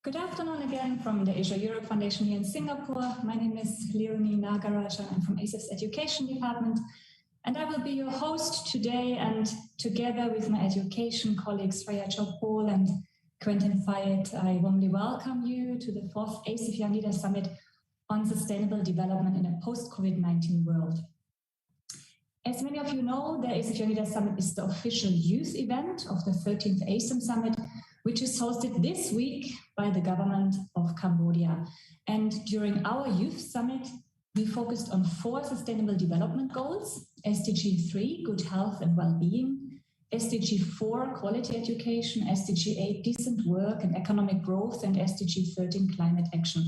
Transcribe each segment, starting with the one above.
Good afternoon again from the Asia Europe Foundation here in Singapore. My name is Leonie Nagarajan. I'm from ASEF's Education Department, and I will be your host today. And together with my education colleagues Freya Chopol and Quentin Fayette, I warmly welcome you to the 4th ASEF Young Leaders Summit on Sustainable Development in a Post-COVID-19 World. As many of you know, the ASEF Young Leaders Summit is the official youth event of the 13th ASEM Summit, which is hosted this week by the Government of Cambodia. And during our Youth Summit, we focused on 4 Sustainable Development Goals: SDG 3, Good Health and Well-being; SDG 4, Quality Education; SDG 8, Decent Work and Economic Growth; and SDG 13, Climate Action.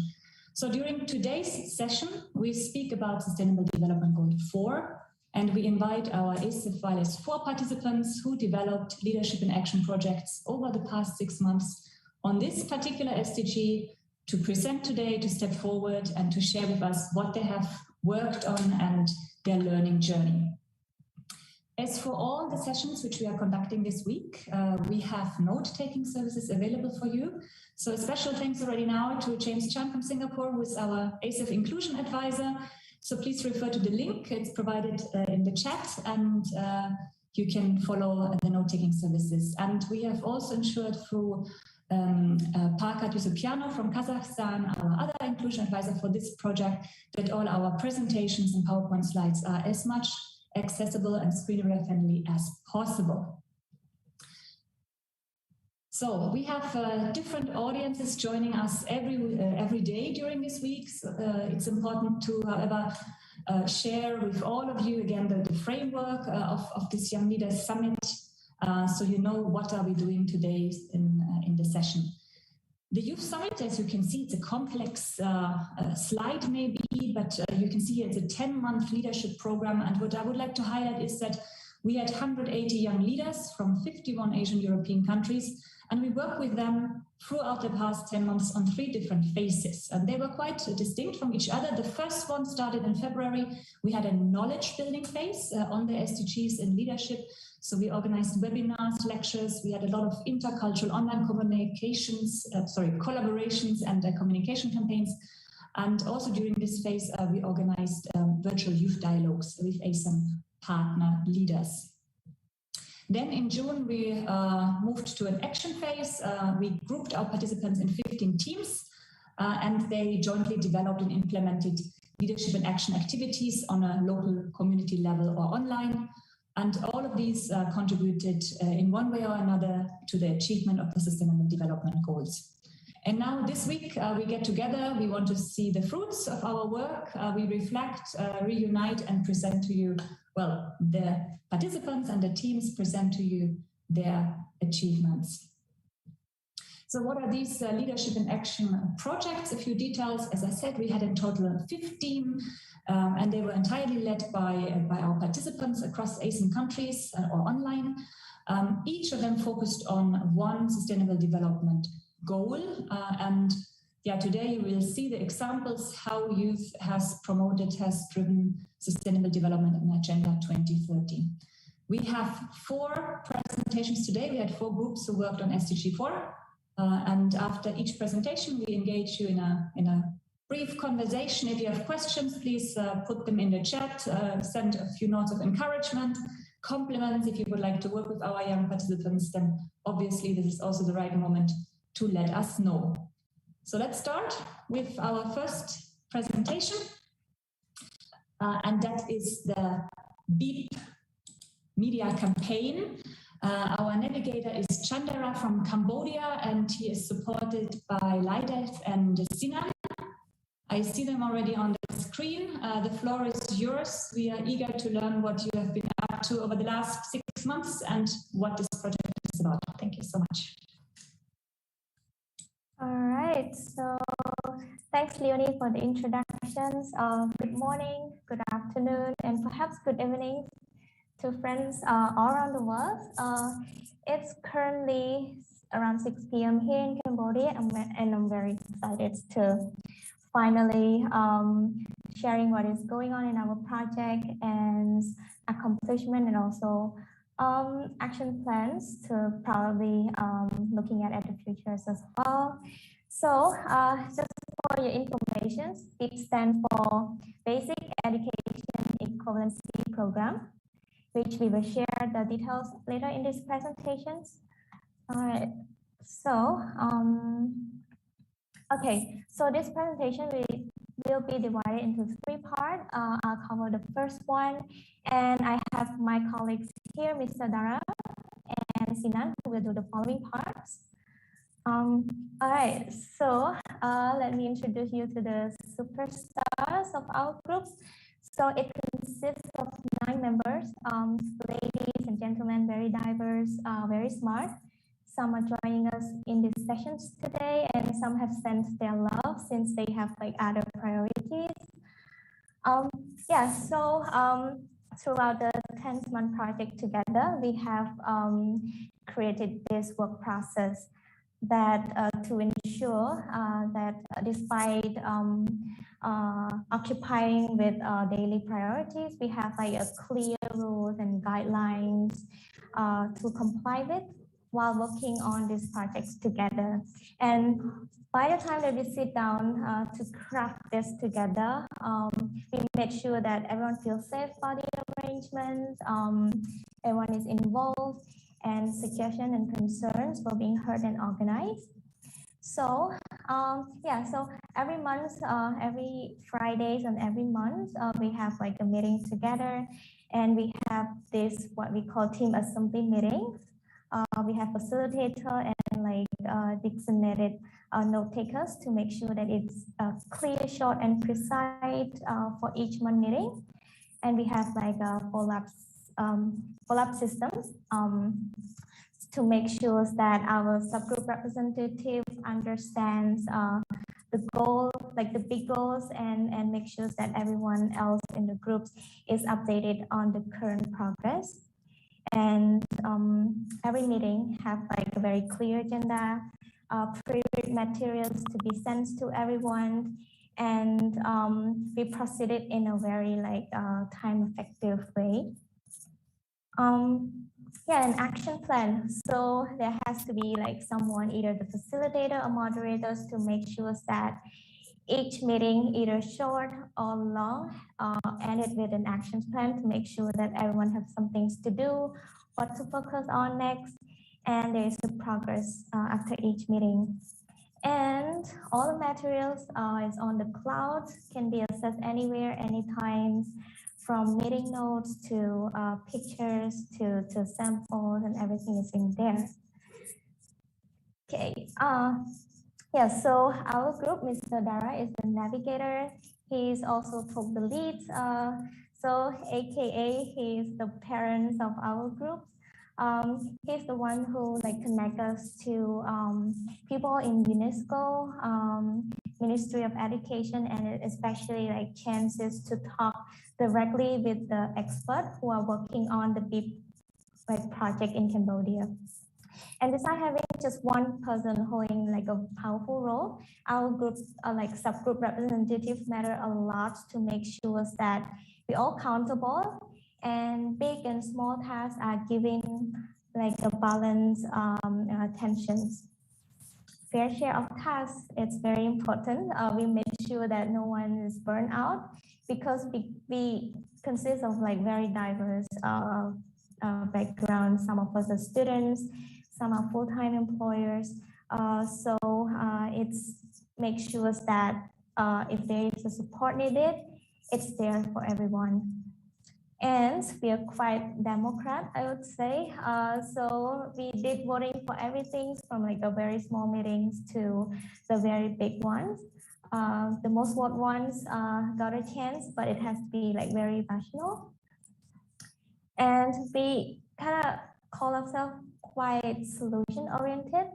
So during today's session, we speak about Sustainable Development Goal 4, and we invite our ASEFYLS4 participants who developed leadership and action projects over the past 6 months on this particular SDG to present today, to step forward and to share with us what they have worked on and their learning journey. As for all the sessions which we are conducting this week, we have note-taking services available for you. So a special thanks already now to James Chan from Singapore, who is our ASEF Inclusion Advisor. So please refer to the link. It's provided in the chat, and you can follow the note-taking services. And we have also ensured through Parkat Yusupiano from Kazakhstan, our other inclusion advisor for this project, that all our presentations and PowerPoint slides are as much accessible and screen reader friendly as possible. So we have different audiences joining us every day during this week. So, it's important to, however, share with all of you again the framework of this Young Leaders Summit, so you know what are we doing today in the session. The Youth Summit, as you can see, it's a complex slide maybe, but you can see it's a 10-month leadership program. And what I would like to highlight is that we had 180 young leaders from 51 Asian European countries, and we worked with them throughout the past 10 months on 3 different phases. And they were quite distinct from each other. The first one started in February. We had a knowledge building phase on the SDGs in leadership. So we organized webinars, lectures. We had a lot of intercultural online communications, collaborations and communication campaigns. And also during this phase, we organized virtual youth dialogues with ASEM partner leaders. Then in June, we moved to an action phase. We grouped our participants in 15 teams, and they jointly developed and implemented leadership and action activities on a local community level or online. And all of these contributed in one way or another to the achievement of the Sustainable Development Goals. And now this week we get together, we want to see the fruits of our work, we reflect, reunite and present to you, well, the participants and the teams present to you their achievements. So what are these leadership and action projects? A few details. As I said, we had in total 15, and they were entirely led by our participants across ASEAN countries or online. Each of them focused on one sustainable development goal. And yeah, today you will see the examples how youth has driven sustainable development in Agenda 2030. We have 4 presentations today. We had 4 groups who worked on SDG 4. And after each presentation, we engage you in a brief conversation. If you have questions, please put them in the chat, send a few notes of encouragement, compliments. If you would like to work with our young participants, then obviously this is also the right moment to let us know. So let's start with our first presentation, and that is the BEEP media campaign. Our navigator is Chandara from Cambodia, and he is supported by Laidev and Sinan. I see them already on the screen. The floor is yours. We are eager to learn what you have been up to over the last 6 months and what this project is about. Thank you so much. All right, so thanks, Leonie, for the introductions. Good morning, good afternoon, and perhaps good evening to friends all around the world. It's currently around 6 p.m. here in Cambodia, and I'm very excited to finally sharing what is going on in our project and accomplishment, and also action plans to probably looking at the futures as well. So just for your information, it stands for Basic Education Equivalency Program, which we will share the details later in this presentation. All right, so okay, so this presentation will be divided into three parts. I'll cover the first one, and I have my colleagues here, Mr. Dara and Sinan, who will do the following parts. All right, so let me introduce you to the superstars of our group. So it consists of 9 members, ladies and gentlemen, very diverse, very smart. Some are joining us in these sessions today, and some have sent their love since they have like other priorities. Yeah, so throughout the 10-month project together, we have created this work process that to ensure that despite occupying with daily priorities, we have like a clear rules and guidelines to comply with while working on these projects together. And by the time that we sit down to craft this together, we make sure that everyone feels safe about the arrangements, everyone is involved, and suggestions and concerns were being heard and organized. So yeah, so every month, every Fridays and every month, we have like a meeting together, and we have this what we call team assembly meetings. We have facilitator and like designated note takers to make sure that it's clear, short, and precise for each month meeting. And we have like follow-up systems to make sure that our subgroup representative understands the goal, like the big goals, and make sure that everyone else in the groups is updated on the current progress. And every meeting have like a very clear agenda, pre-read materials to be sent to everyone, and we proceeded in a very like time-effective way. Yeah, an action plan. So there has to be like someone, either the facilitator or moderators, to make sure that each meeting, either short or long, ended with an action plan to make sure that everyone has some things to do, what to focus on next, and there is a progress after each meeting. And all the materials is on the cloud, can be accessed anywhere, anytime, from meeting notes to pictures to samples, and everything is in there. Okay. Yeah, so our group, Mr. Dara is the navigator. He's also took the lead. So AKA, he's the parents of our group. He's the one who like connect us to people in UNESCO, Ministry of Education, and especially like chances to talk directly with the experts who are working on the big like project in Cambodia. And besides having just one person holding like a powerful role, our groups like subgroup representatives matter a lot to make sure that we're all accountable and big and small tasks are given like a balanced attentions. Fair share of tasks, it's very important. We make sure that no one is burned out because we consist of like very diverse backgrounds. Some of us are students, some are full-time employers. So it's make sure that if there is a support needed, it's there for everyone. And we are quite democrat, I would say. So we did voting for everything from like a very small meetings to the very big ones. The most voted ones got a chance, but it has to be like very rational. And we kind of call ourselves quite solution oriented.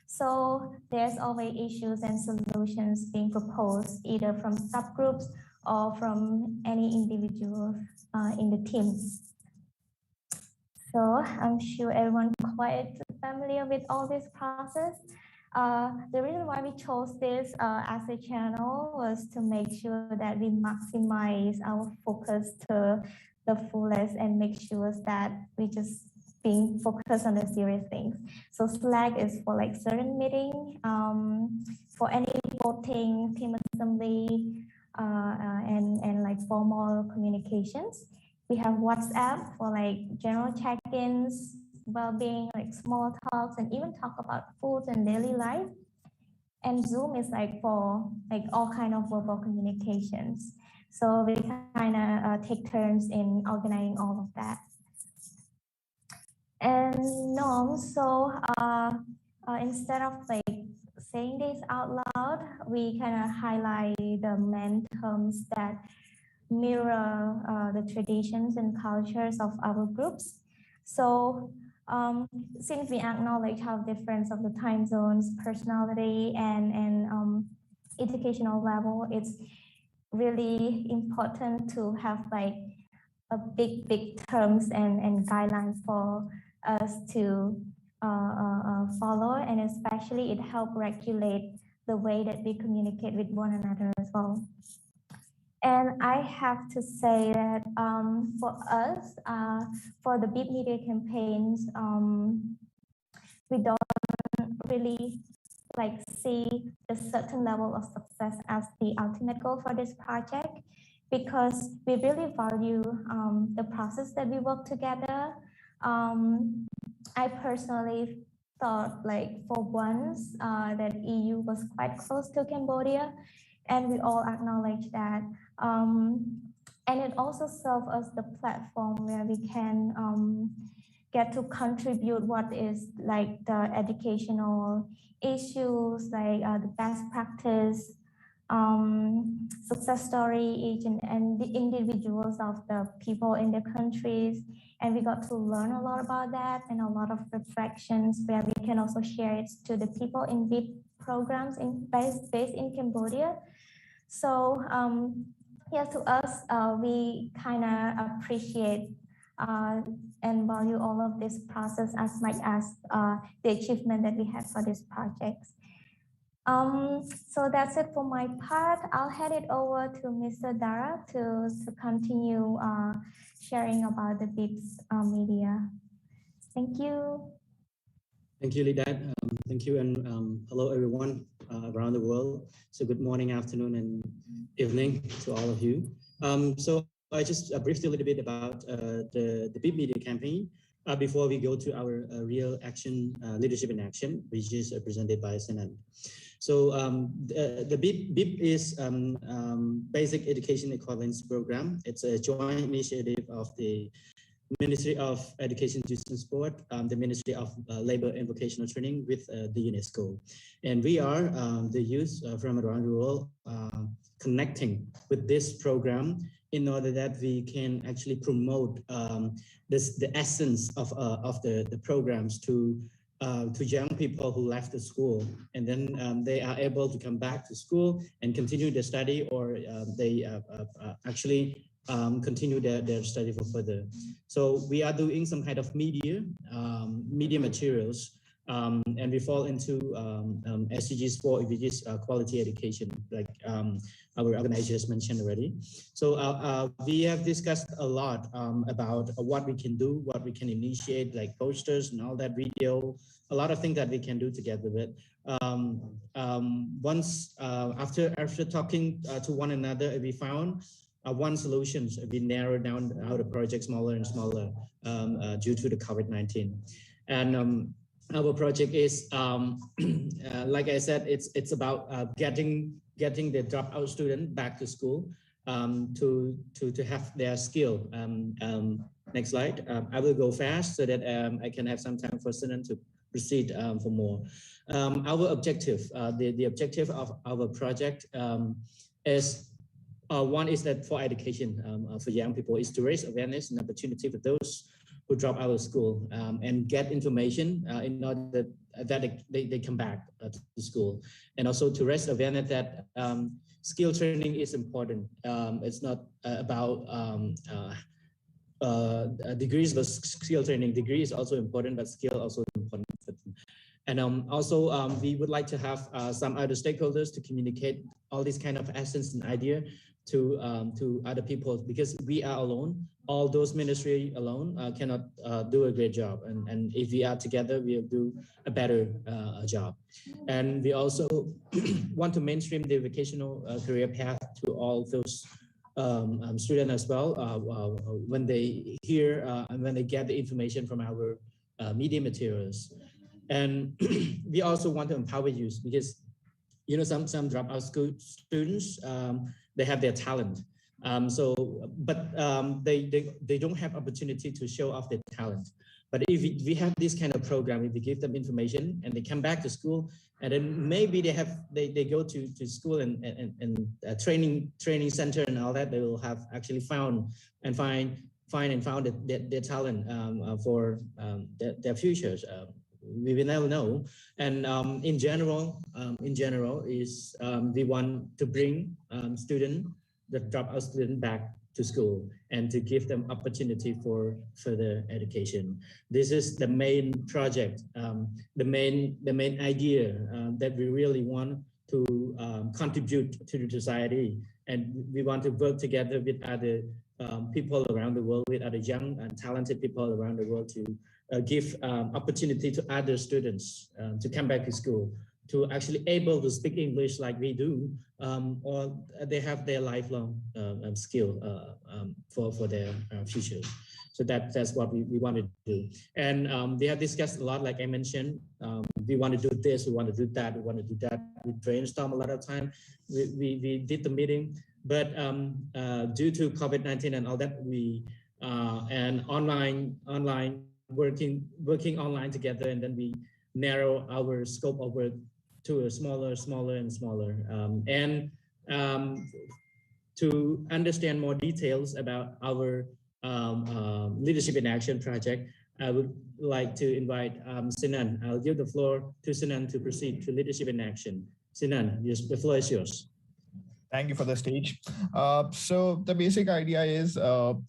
So there's always issues and solutions being proposed either from subgroups or from any individuals in the team. So I'm sure everyone quite familiar with all this process. The reason why we chose this as a channel was to make sure that we maximize our focus to the fullest and make sure that we just being focused on the serious things. So Slack is for like certain meeting, for any voting, team assembly, and like formal communications. We have WhatsApp for like general check-ins, well-being, like small talks, and even talk about food and daily life. And Zoom is like for like all kind of verbal communications. So we kind of take turns in organizing all of that. And so instead of like saying this out loud, we kind of highlight the main terms that mirror the traditions and cultures of our groups. So since we acknowledge how different of the time zones, personality, and educational level, it's really important to have like a big terms and guidelines for us to follow, and especially it helps regulate the way that we communicate with one another as well. And I have to say that for us, for the big media campaigns, we don't really like see a certain level of success as the ultimate goal for this project, because we really value the process that we work together. I personally thought like for once that EU was quite close to Cambodia, and we all acknowledge that. And it also serves as the platform where we can get to contribute what is like the educational issues, like the best practice, success story, each and the individuals of the people in the countries. And we got to learn a lot about that and a lot of reflections where we can also share it to the people in big programs based in Cambodia. So yeah, to us, we kind of appreciate and value all of this process as much as the achievement that we have for this project. So that's it for my part. I'll hand it over to Mr. Dara to continue sharing about the BIPS media. Thank you. Thank you, Lidat. Thank you, and hello everyone around the world. So good morning, afternoon, and evening to all of you. So I just briefed a little bit about the BIP media campaign before we go to our real action, leadership in action, which is presented by Senan. So the BIP is Basic Education Equivalence Program. It's a joint initiative of the Ministry of Education, Youth and Sport, the Ministry of Labor and Vocational Training with the UNESCO. And we are the youth from around the world connecting with this program in order that we can actually promote the essence of the programs to young people who left the school, and then they are able to come back to school and continue their study, or they actually continue their study for further. So we are doing some kind of media materials, and we fall into SDGs 4, which is quality education, like our organization has mentioned already. So we have discussed a lot about what we can do, what we can initiate, like posters and all that, video, a lot of things that we can do together with. Once after talking to one another, we found one solution. We narrowed down how the project smaller and smaller due to the COVID-19. And our project is, like I said, it's about getting the dropout student back to school to have their skill. Next slide. I will go fast so that I can have some time for students to proceed for more. Our objective, the objective of our project is, one is that for education for young people is to raise awareness and opportunity for those who drop out of school and get information in order that they come back to school, and also to raise awareness that skill training is important. It's not about degrees, but skill training. Degree is also important, but skill also important. And also we would like to have some other stakeholders to communicate all these kind of essence and idea to other people, because we are alone. All those ministry alone cannot do a great job, and if we are together, we'll do a better job. And we also want to mainstream the vocational career path to all those students as well, when they hear and when they get the information from our media materials. And we also want to empower youth, because some dropout school students, they have their talent. But they don't have opportunity to show off their talent. But if we have this kind of program, if we give them information and they come back to school, and then maybe they go to school and training center and all that, they will have actually found their talent for their futures. We will never know. And in general is we want to bring the dropout student back to school and to give them opportunity for further education. This is the main project, the main idea that we really want to contribute to the society. And we want to work together with other people around the world, with other young and talented people around the world, to give opportunity to other students to come back to school, to actually able to speak English like we do, or they have their lifelong skill for their futures. So that's what we want to do. And we have discussed a lot, like I mentioned, we want to do this, we want to do that, we want to do that. We brainstorm a lot of time. We did the meeting, but due to COVID-19 and all that, we and online working online together, and then we narrow our scope over to a smaller and smaller. To understand more details about our Leadership in Action project, I would like to invite Sinan. I'll give the floor to Sinan to proceed to Leadership in Action. Sinan, the floor is yours. Thank you for the stage. So the basic idea is to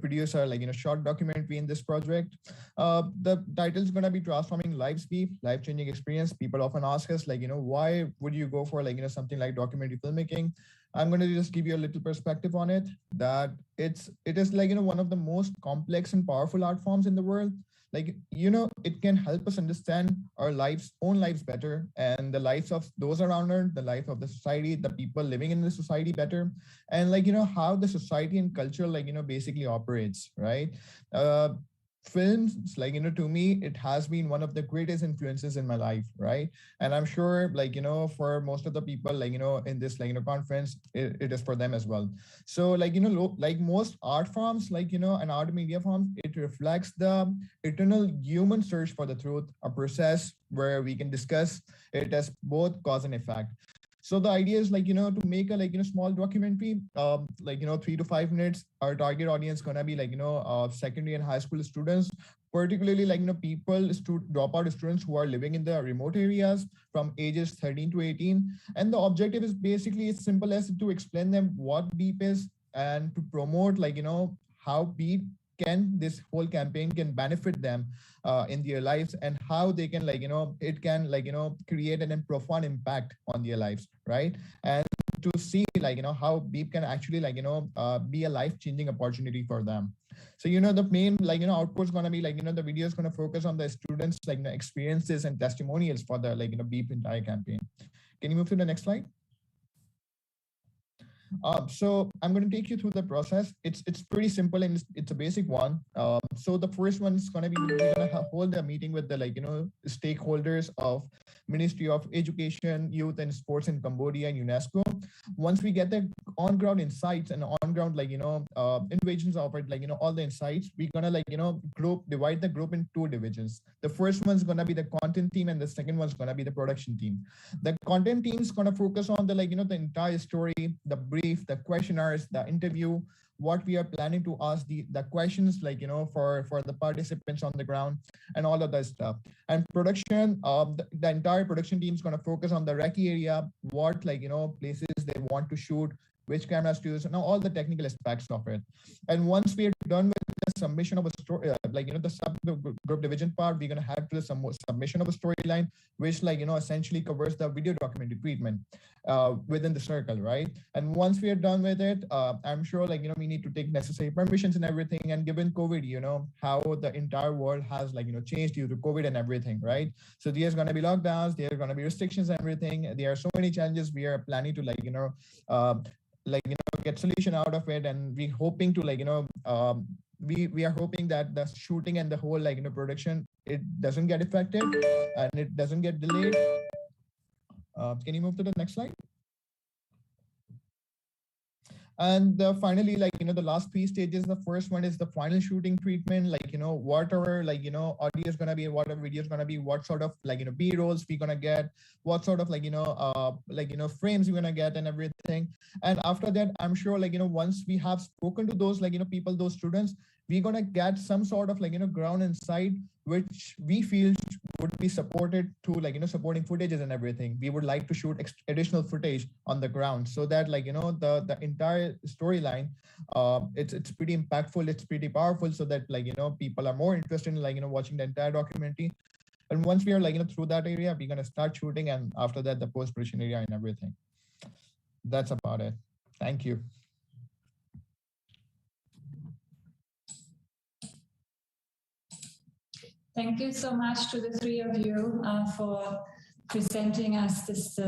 produce a short documentary in this project. The title is going to be Transforming Lives, Life-Changing Experience. People often ask us why would you go for something like documentary filmmaking? I'm going to just give you a little perspective on it, that it is one of the most complex and powerful art forms in the world. It can help us understand our own lives better, and the lives of those around us, the life of the society, the people living in the society better, and how the society and culture basically operates, right? Films, to me, it has been one of the greatest influences in my life, right? And I'm sure for most of the people in this conference, it is for them as well. So most art forms, and art media forms, it reflects the eternal human search for the truth, a process where we can discuss it as both cause and effect. So the idea is to make a small documentary, 3 to 5 minutes. Our target audience gonna be secondary and high school students, particularly people, dropout students who are living in the remote areas from ages 13 to 18. And the objective is basically as simple as to explain them what BEEP is, and to promote how BEEP this whole campaign can benefit them in their lives, and how they can it can create an profound impact on their lives, right? And to see how BEEP can actually be a life-changing opportunity for them. So the main output is going to be the video is going to focus on the students experiences and testimonials for the BEEP entire campaign. Can you move to the next slide? So I'm going to take you through the process. It's pretty simple, and it's a basic one. So the first one is going to be, we're going to hold a meeting with the stakeholders of Ministry of Education, Youth and Sports in Cambodia and UNESCO. Once we get the on-ground insights and on-ground innovations of it, all the insights, we're gonna divide the group in 2 divisions. The first one's gonna be the content team, and the second one's gonna be the production team. The content team is gonna focus on the the entire story, the brief, the questionnaires, the interview, what we are planning to ask, the questions for the participants on the ground, and all of that stuff. And production, the entire production team is going to focus on the recce area, what places they want to shoot, which cameras to use, and all the technical aspects of it. And once we are done with the submission of a story, the subgroup division part, we're going to have to the submission of a storyline, which essentially covers the video documentary treatment within the circle, right? And once we are done with it, I'm sure we need to take necessary permissions and everything. And given COVID, how the entire world has changed due to COVID and everything, right? So there's going to be lockdowns, there are going to be restrictions and everything. There are so many challenges. We are planning to get solution out of it, and we're hoping to we are hoping that the shooting and the whole production, it doesn't get affected and it doesn't get delayed. Can you move to the next slide? And finally, the last 3 stages, the first one is the final shooting treatment, what our audio is going to be, what our video is going to be, what sort of B-rolls we're going to get, what sort of frames we're going to get and everything. And after that, I'm sure once we have spoken to those people, those students, we're going to get some sort of ground insight, which we feel would be supported to supporting footages and everything. We would like to shoot additional footage on the ground so that the entire storyline, it's pretty impactful, it's pretty powerful, so that people are more interested in watching the entire documentary. And once we are through that area, we're going to start shooting, and after that the post-production area and everything. That's about it. Thank you. Thank you so much to the 3 of you for presenting us this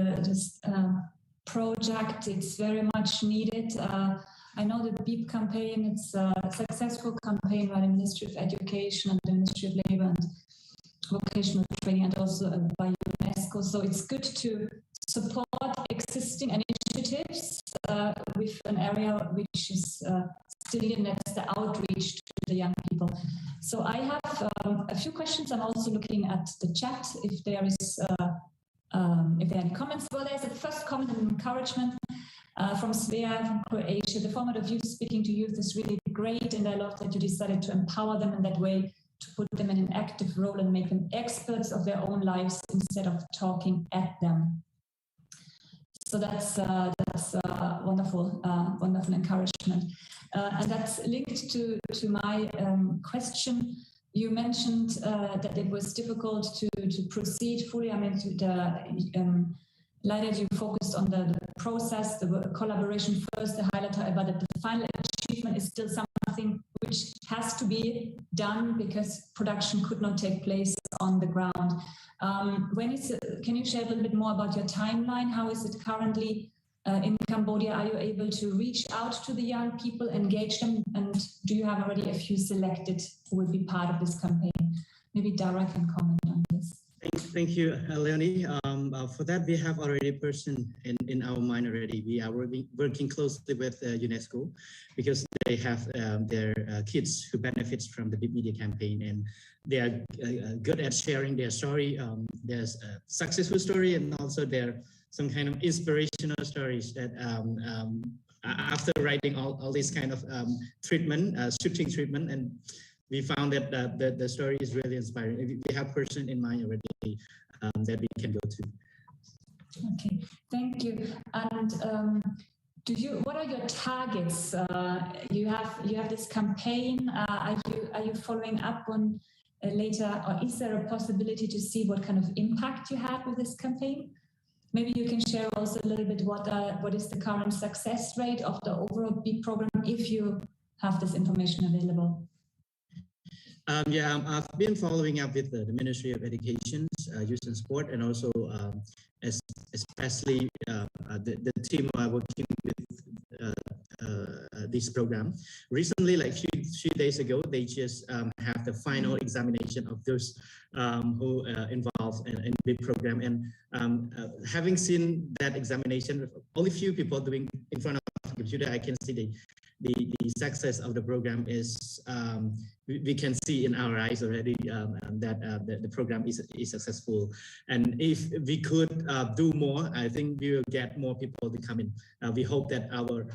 project. It's very much needed. I know the BEEP campaign, it's a successful campaign by the Ministry of Education and the Ministry of Labour and Vocational Training, and also by UNESCO. So it's good to support existing initiatives with an area which is still in, that's the outreach to the young people. So I have a few questions. I'm also looking at the chat if there is if there are any comments. Well, there's a first comment and encouragement from Svea from Croatia. The format of youth speaking to youth is really great, and I love that you decided to empower them in that way, to put them in an active role and make them experts of their own lives instead of talking at them. So that's wonderful, wonderful encouragement. And that's linked to my question. You mentioned that it was difficult to proceed fully. I mean, Leila, you focused on the process, the collaboration first, the highlight, however, that the final achievement is still something which has to be done because production could not take place on the ground. Can you share a little bit more about your timeline? How is it currently in Cambodia? Are you able to reach out to the young people, engage them, and do you have already a few selected who will be part of this campaign? Maybe Dara can comment on this. Thank you, Leonie. For that, we have already a person in our mind already. We are working closely with UNESCO because they have their kids who benefits from the Big Media campaign, and they are good at sharing their story. There's a successful story, and also there some kind of inspirational stories that after writing all these kind of shooting treatment, and we found that the story is really inspiring. We have a person in mind already that we can go to. Okay, thank you. And what are your targets? You have this campaign. Are you following up on later, or is there a possibility to see what kind of impact you had with this campaign? Maybe you can share also a little bit what is the current success rate of the overall BEEP program, if you have this information available. I've been following up with the Ministry of Education, Youth and Sport, and also especially the team working with this program. Recently, like few days ago, they just have the final examination of those who involved in the program. And having seen that examination, only few people doing in front of the computer, I can see the success of the program is we can see in our eyes already that the program is successful. And if we could do more, I think we will get more people to come in. We hope that our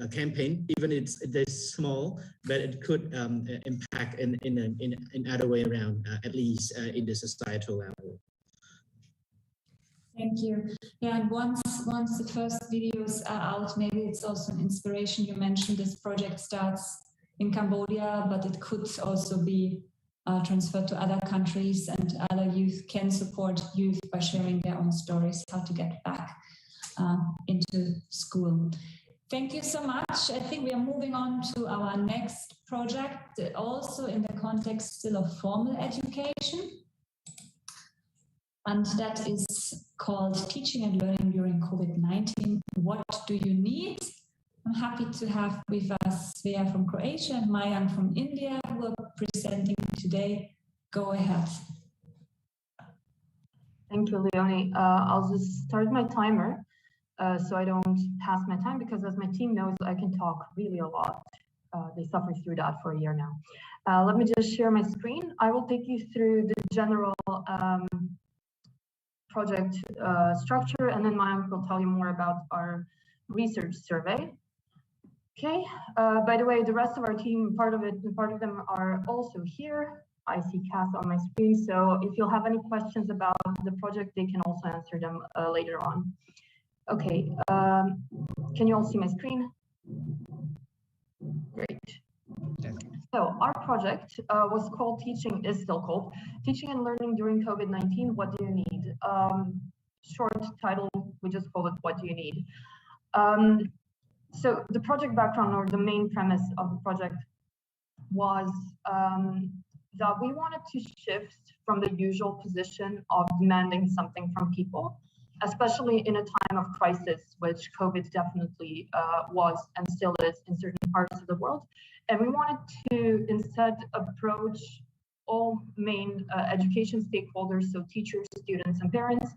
campaign, even it is small, but it could impact in other way around, at least in the societal level. Thank you. Yeah, and once the first videos are out, maybe it's also an inspiration. You mentioned this project starts in Cambodia, but it could also be transferred to other countries, and other youth can support youth by sharing their own stories, how to get back into school. Thank you so much. I think we are moving on to our next project, also in the context still of formal education. And that is called Teaching and Learning During COVID-19. What do you need? I'm happy to have with us Svea from Croatia and Mayan from India, who are presenting today. Go ahead. Thank you, Leonie. I'll just start my timer so I don't pass my time, because as my team knows, I can talk really a lot. They suffer through that for a year now. Let me just share my screen. I will take you through the general project structure, and then Mayank will tell you more about our research survey. Okay, by the way, the rest of our team, part of them are also here. I see Cass on my screen, so if you'll have any questions about the project, they can also answer them later on. Okay, can you all see my screen? Great. So our project was called still called Teaching and Learning During COVID-19, What Do You Need? Short title, we just call it What Do You Need? So the project background, or the main premise of the project, was that we wanted to shift from the usual position of demanding something from people, especially in a time of crisis, which COVID definitely was and still is in certain parts of the world. And we wanted to instead approach all main education stakeholders, so teachers, students, and parents,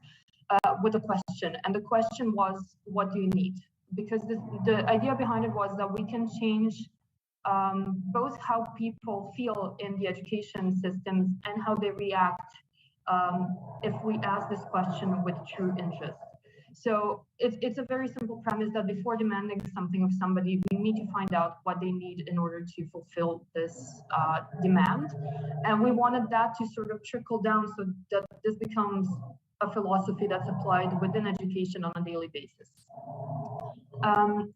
with a question. And the question was, what do you need? Because the idea behind it was that we can change both how people feel in the education systems and how they react if we ask this question with true interest. So it's a very simple premise that before demanding something of somebody, we need to find out what they need in order to fulfill this demand. And we wanted that to sort of trickle down so that this becomes a philosophy that's applied within education on a daily basis.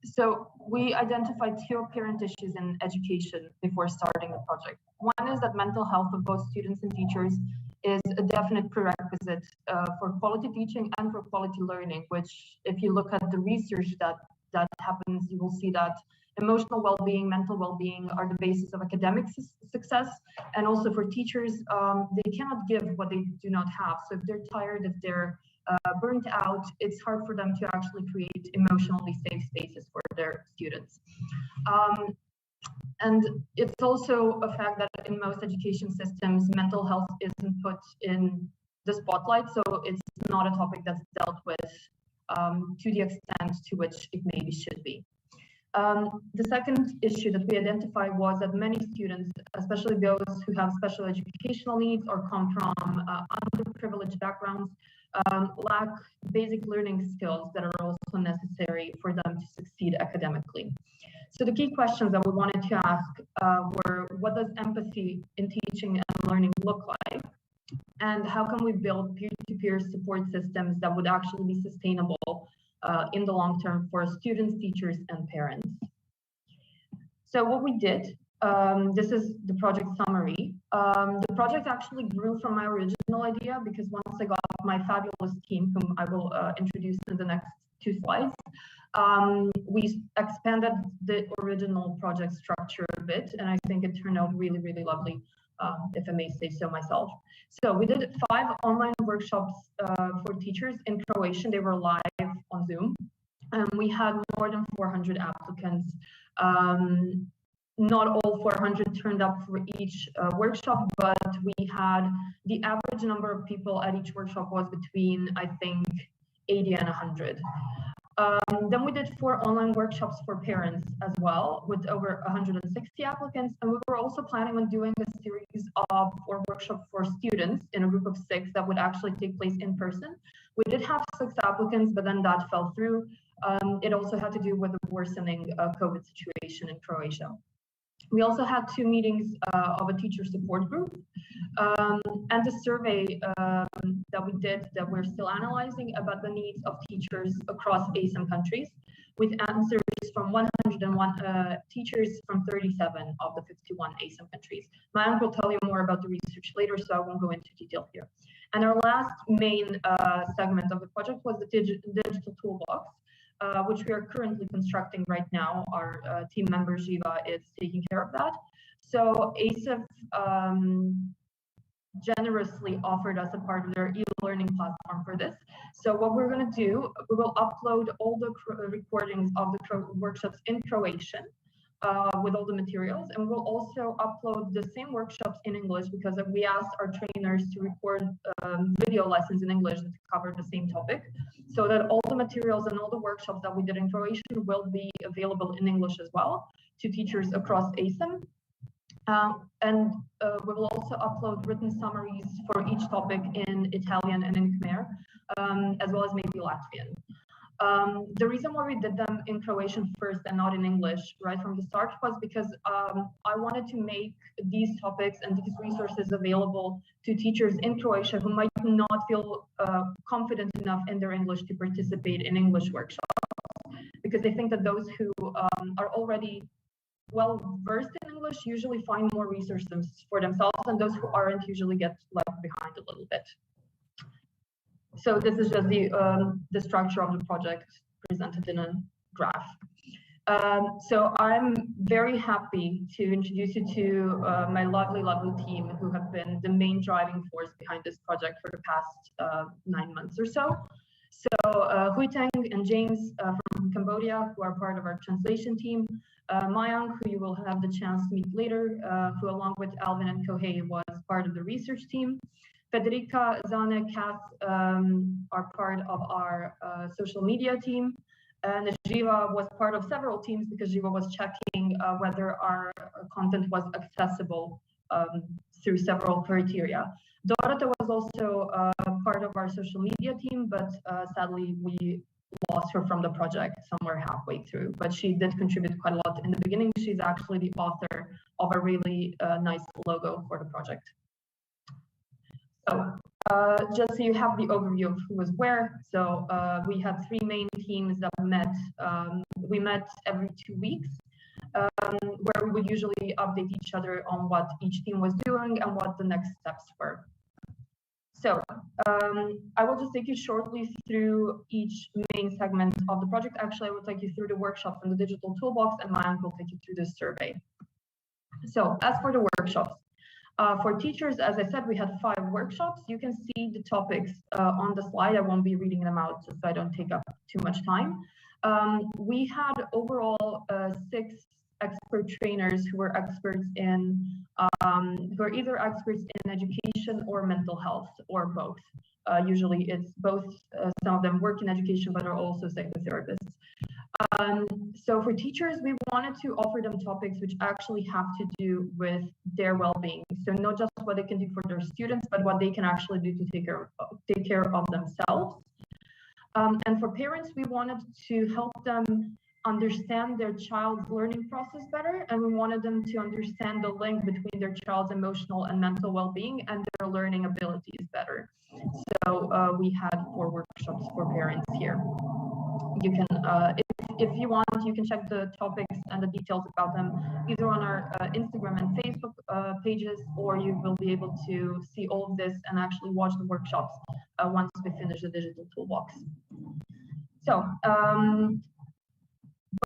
So we identified two apparent issues in education before starting the project. One is that mental health of both students and teachers is a definite prerequisite for quality teaching and for quality learning, which if you look at the research that happens, you will see that emotional well-being, mental well-being are the basis of academic success. And also for teachers, they cannot give what they do not have. So if they're tired, if they're burnt out, it's hard for them to actually create emotionally safe spaces for their students. And it's also a fact that in most education systems, mental health isn't put in the spotlight, so it's not a topic that's dealt with to the extent to which it maybe should be. The second issue that we identified was that many students, especially those who have special educational needs or come from underprivileged backgrounds, lack basic learning skills that are also necessary for them to succeed academically. So the key questions that we wanted to ask were, what does empathy in teaching and learning look like? And how can we build peer-to-peer support systems that would actually be sustainable in the long term for students, teachers, and parents? So what we did, this is the project summary. The project actually grew from my original idea, because once I got my fabulous team, whom I will introduce in the next two slides, we expanded the original project structure a bit, and I think it turned out really, really lovely, if I may say so myself. So we did 5 online workshops for teachers in Croatian. They were live on Zoom, and we had more than 400 applicants. Not all 400 turned up for each workshop, but we had the average number of people at each workshop was between, I think, 80 and 100. Then we did 4 online workshops for parents as well, with over 160 applicants. And we were also planning on doing a series of 4 workshops for students in a group of 6 that would actually take place in person. We did have 6 applicants, but then that fell through. It also had to do with the worsening COVID situation in Croatia. We also had 2 meetings of a teacher support group, and the survey that we did, that we're still analyzing, about the needs of teachers across ASEM countries. with answers from 101 teachers from 37 of the 51 ASEM countries. Mayank will tell you more about the research later, so I won't go into detail here. And our last main segment of the project was the Digital Toolbox, which we are currently constructing right now. Our team member Jiva is taking care of that. So ASEF generously offered us a part of their e-learning platform for this. So what we're going to do, we will upload all the recordings of the workshops in Croatian with all the materials, and we'll also upload the same workshops in English, because we asked our trainers to record video lessons in English that cover the same topic, so that all the materials and all the workshops that we did in Croatian will be available in English as well to teachers across ASEM. And we will also upload written summaries for each topic in Italian and in Khmer, as well as maybe Latvian. The reason why we did them in Croatian first and not in English right from the start was because I wanted to make these topics and these resources available to teachers in Croatia who might not feel confident enough in their English to participate in English workshops, because they think that those who are already well versed in English usually find more resources for themselves, and those who aren't usually get left behind a little bit. So this is just the structure of the project presented in a graph. So I'm very happy to introduce you to my lovely team, who have been the main driving force behind this project for the past 9 months or so. So Huy Teng and James from Cambodia, who are part of our translation team. Mayank, who you will have the chance to meet later, who along with Alvin and Kohei was part of the research team. Federica, Zane, Kath are part of our social media team. And Jiva was part of several teams because Jiva was checking whether our content was accessible through several criteria. Dorota was also part of our social media team, but sadly we lost her from the project somewhere halfway through, but she did contribute quite a lot in the beginning. She's actually the author of a really nice logo for the project. So just so you have the overview of who was where. So we had 3 main teams that met. We met every 2 weeks, where we would usually update each other on what each team was doing and what the next steps were. So I will just take you shortly through each main segment of the project. Actually, I will take you through the workshops and the digital toolbox, and Mayank will take you through the survey. So as for the workshops, for teachers, as I said, we had 5 workshops. You can see the topics on the slide. I won't be reading them out just so I don't take up too much time. We had overall 6 expert trainers who were experts in, who are either experts in education or mental health, or both. Usually it's both. Some of them work in education, but are also psychotherapists. So for teachers, we wanted to offer them topics which actually have to do with their well-being. So not just what they can do for their students, but what they can actually do to take care of themselves. And for parents, we wanted to help them understand their child's learning process better, and we wanted them to understand the link between their child's emotional and mental well-being and their learning abilities better. So we had 4 workshops for parents here. You can, if you want, you can check the topics and the details about them either on our Instagram and Facebook pages, or you will be able to see all of this and actually watch the workshops once we finish the digital toolbox. So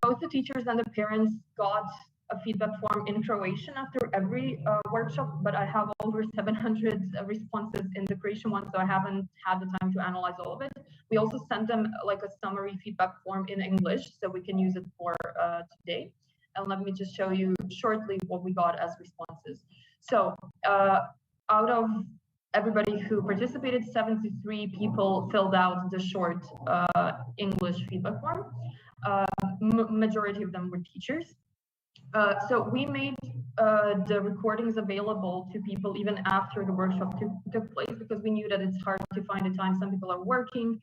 both the teachers and the parents got a feedback form in Croatian after every workshop, but I have over 700 responses in the Croatian one, so I haven't had the time to analyze all of it. We also sent them like a summary feedback form in English, so we can use it for today. And let me just show you shortly what we got as responses. So out of everybody who participated, 73 people filled out the short English feedback form. Majority of them were teachers. So we made the recordings available to people even after the workshop took place, because we knew that it's hard to find the time. Some people are working,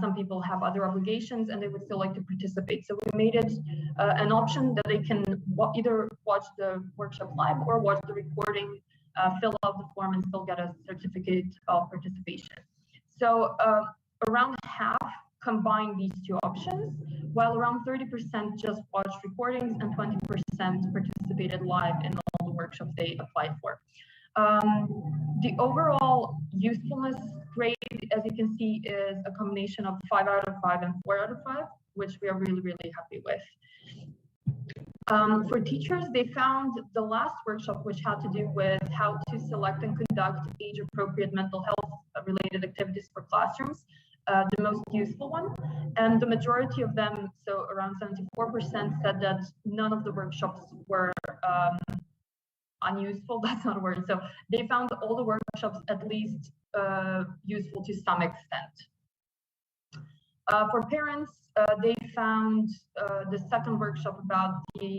some people have other obligations, and they would still like to participate. So we made it an option that they can either watch the workshop live or watch the recording, fill out the form, and still get a certificate of participation. So around half combine these two options, while around 30% just watched recordings and 20% participated live in all the workshops they applied for. The overall usefulness grade, as you can see, is a combination of 5 out of 5 and 4 out of 5, which we are really, really happy with. For teachers, they found the last workshop, which had to do with how to select and conduct age-appropriate mental health-related activities for classrooms, the most useful one. And the majority of them, so around 74%, said that none of the workshops were unuseful. That's not a word. So they found all the workshops at least useful to some extent. For parents, they found the second workshop about the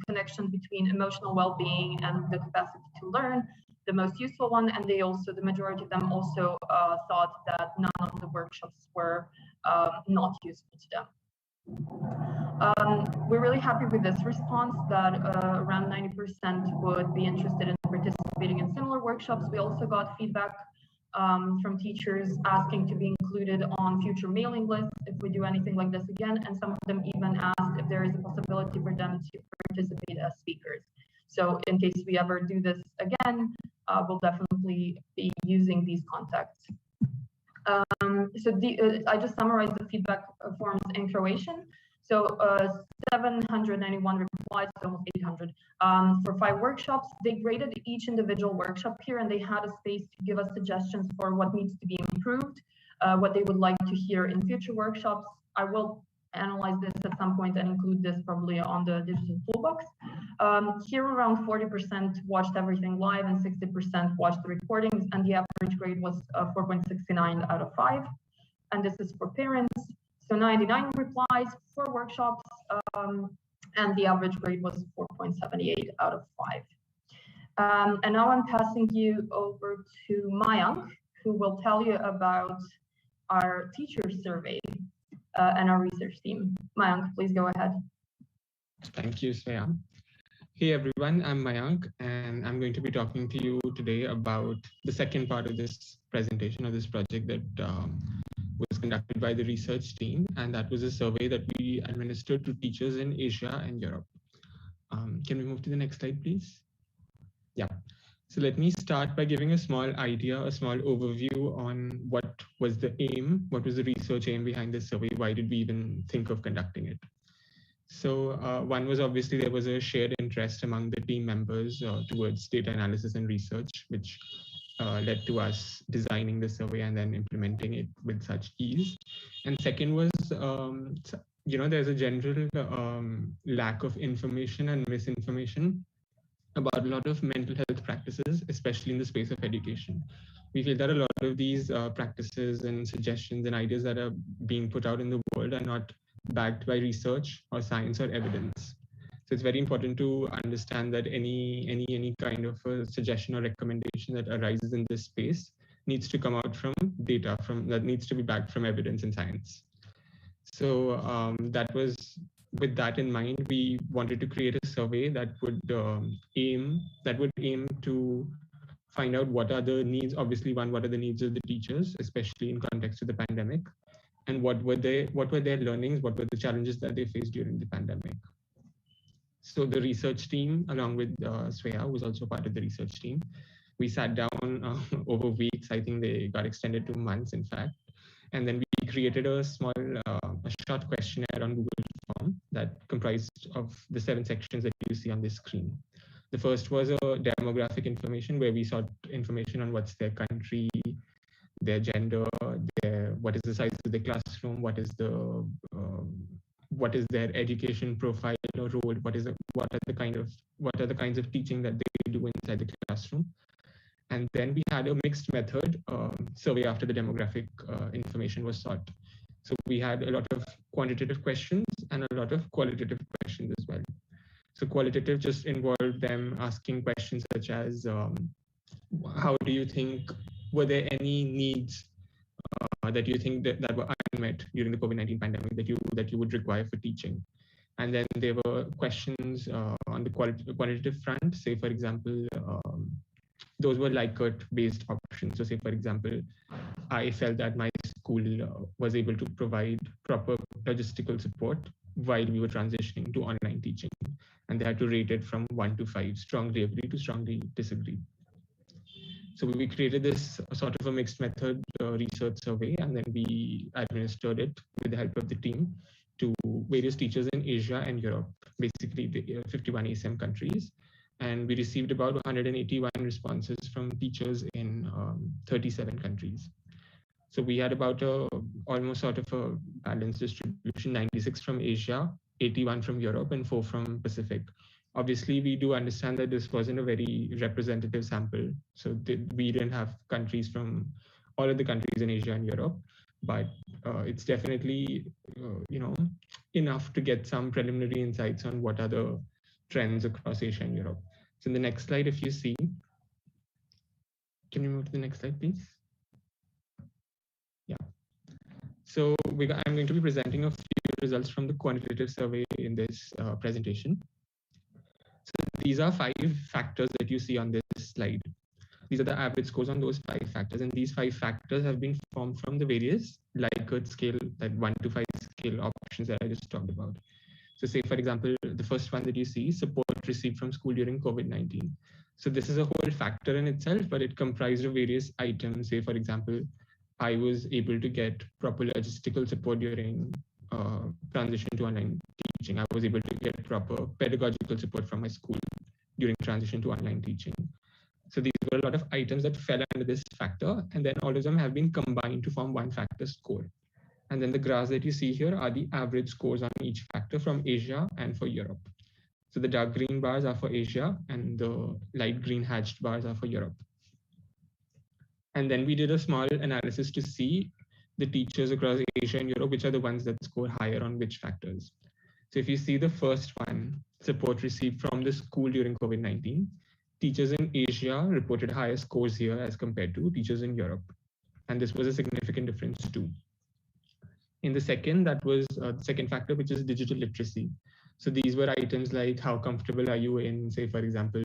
connection between emotional well-being and the capacity to learn the most useful one, and they also, the majority of them also thought that none of the workshops were not useful to them. We're really happy with this response that around 90% would be interested in participating in similar workshops. We also got feedback from teachers asking to be included on future mailing lists if we do anything like this again, and some of them even asked if there is a possibility for them to participate as speakers. So in case we ever do this again, we'll definitely be using these contacts. I just summarized the feedback forms in Croatian. So 791 replies, almost 800, for 5 workshops. They graded each individual workshop here, and they had a space to give us suggestions for what needs to be improved, what they would like to hear in future workshops. I will analyze this at some point and include this probably on the Digital Toolbox. Here around 40% watched everything live and 60% watched the recordings, and the average grade was 4.69 out of 5. And this is for parents. So 99 replies for workshops, and the average grade was 4.78 out of 5. And now I'm passing you over to Mayank, who will tell you about our teacher survey and our research team. Mayank, please go ahead. Thank you, Svea. Hey everyone, I'm Mayank, and I'm going to be talking to you today about the second part of this presentation, of this project that was conducted by the research team, and that was a survey that we administered to teachers in Asia and Europe. Can we move to the next slide, please? Yeah. So let me start by giving a small idea, a small overview on what was the aim, what was the research aim behind this survey, why did we even think of conducting it? So one was obviously there was a shared interest among the team members towards data analysis and research, which led to us designing the survey and then implementing it with such ease. And second was, there's a general lack of information and misinformation about a lot of mental health practices, especially in the space of education. We feel that a lot of these practices and suggestions and ideas that are being put out in the world are not backed by research or science or evidence. So it's very important to understand that any kind of a suggestion or recommendation that arises in this space needs to come out from data, that needs to be backed from evidence and science. So with that in mind, we wanted to create a survey that would aim to find out what are the needs. Obviously, what are the needs of the teachers, especially in context of the pandemic, and what were their learnings, what were the challenges that they faced during the pandemic. So the research team, along with Svea, who was also part of the research team, we sat down over weeks. I think they got extended to months, in fact. And then we created a small, a short questionnaire on Google Form that comprised of the 7 sections that you see on this screen. The first was a demographic information, where we sought information on what's their country, their gender, what is the size of the classroom, what is their education profile or role, what are the kinds of teaching that they do inside the classroom. And then we had a mixed method survey after the demographic information was sought. So we had a lot of quantitative questions and a lot of qualitative questions as well. So qualitative just involved them asking questions such as, how do you think, were there any needs that you think that were unmet during the COVID-19 pandemic that you would require for teaching? And then there were questions on the qualitative front. Say, for example, those were Likert-based options. So say, for example, I felt that my school was able to provide proper logistical support while we were transitioning to online teaching. And they had to rate it from 1 to 5, strongly agree to strongly disagree. So we created this sort of a mixed method research survey, and then we administered it with the help of the team to various teachers in Asia and Europe, basically the 51 ASEM countries. And we received about 181 responses from teachers in 37 countries. So we had about almost sort of a balanced distribution, 96 from Asia, 81 from Europe, and 4 from Pacific. Obviously, we do understand that this wasn't a very representative sample. So we didn't have countries from all of the countries in Asia and Europe, but it's definitely enough to get some preliminary insights on what are the trends across Asia and Europe. So in the next slide, if you see, can you move to the next slide, please? Yeah. So I'm going to be presenting a few results from the quantitative survey in this presentation. So these are 5 factors that you see on this slide. These are the average scores on those 5 factors, and these 5 factors have been formed from the various Likert scale, that 1 to 5 scale options that I just talked about. So say, for example, the first one that you see, support received from school during COVID-19. So this is a whole factor in itself, but it comprised of various items. Say, for example, I was able to get proper logistical support during transition to online teaching. I was able to get proper pedagogical support from my school during transition to online teaching. So these were a lot of items that fell under this factor, and then all of them have been combined to form one factor score. And then the graphs that you see here are the average scores on each factor from Asia and for Europe. So the dark green bars are for Asia and the light green hatched bars are for Europe. And then we did a small analysis to see the teachers across Asia and Europe, which are the ones that score higher on which factors. So if you see the first one, support received from the school during COVID-19, teachers in Asia reported higher scores here as compared to teachers in Europe. And this was a significant difference too. In the second, that was the second factor, which is digital literacy. So these were items like how comfortable are you in, say, for example,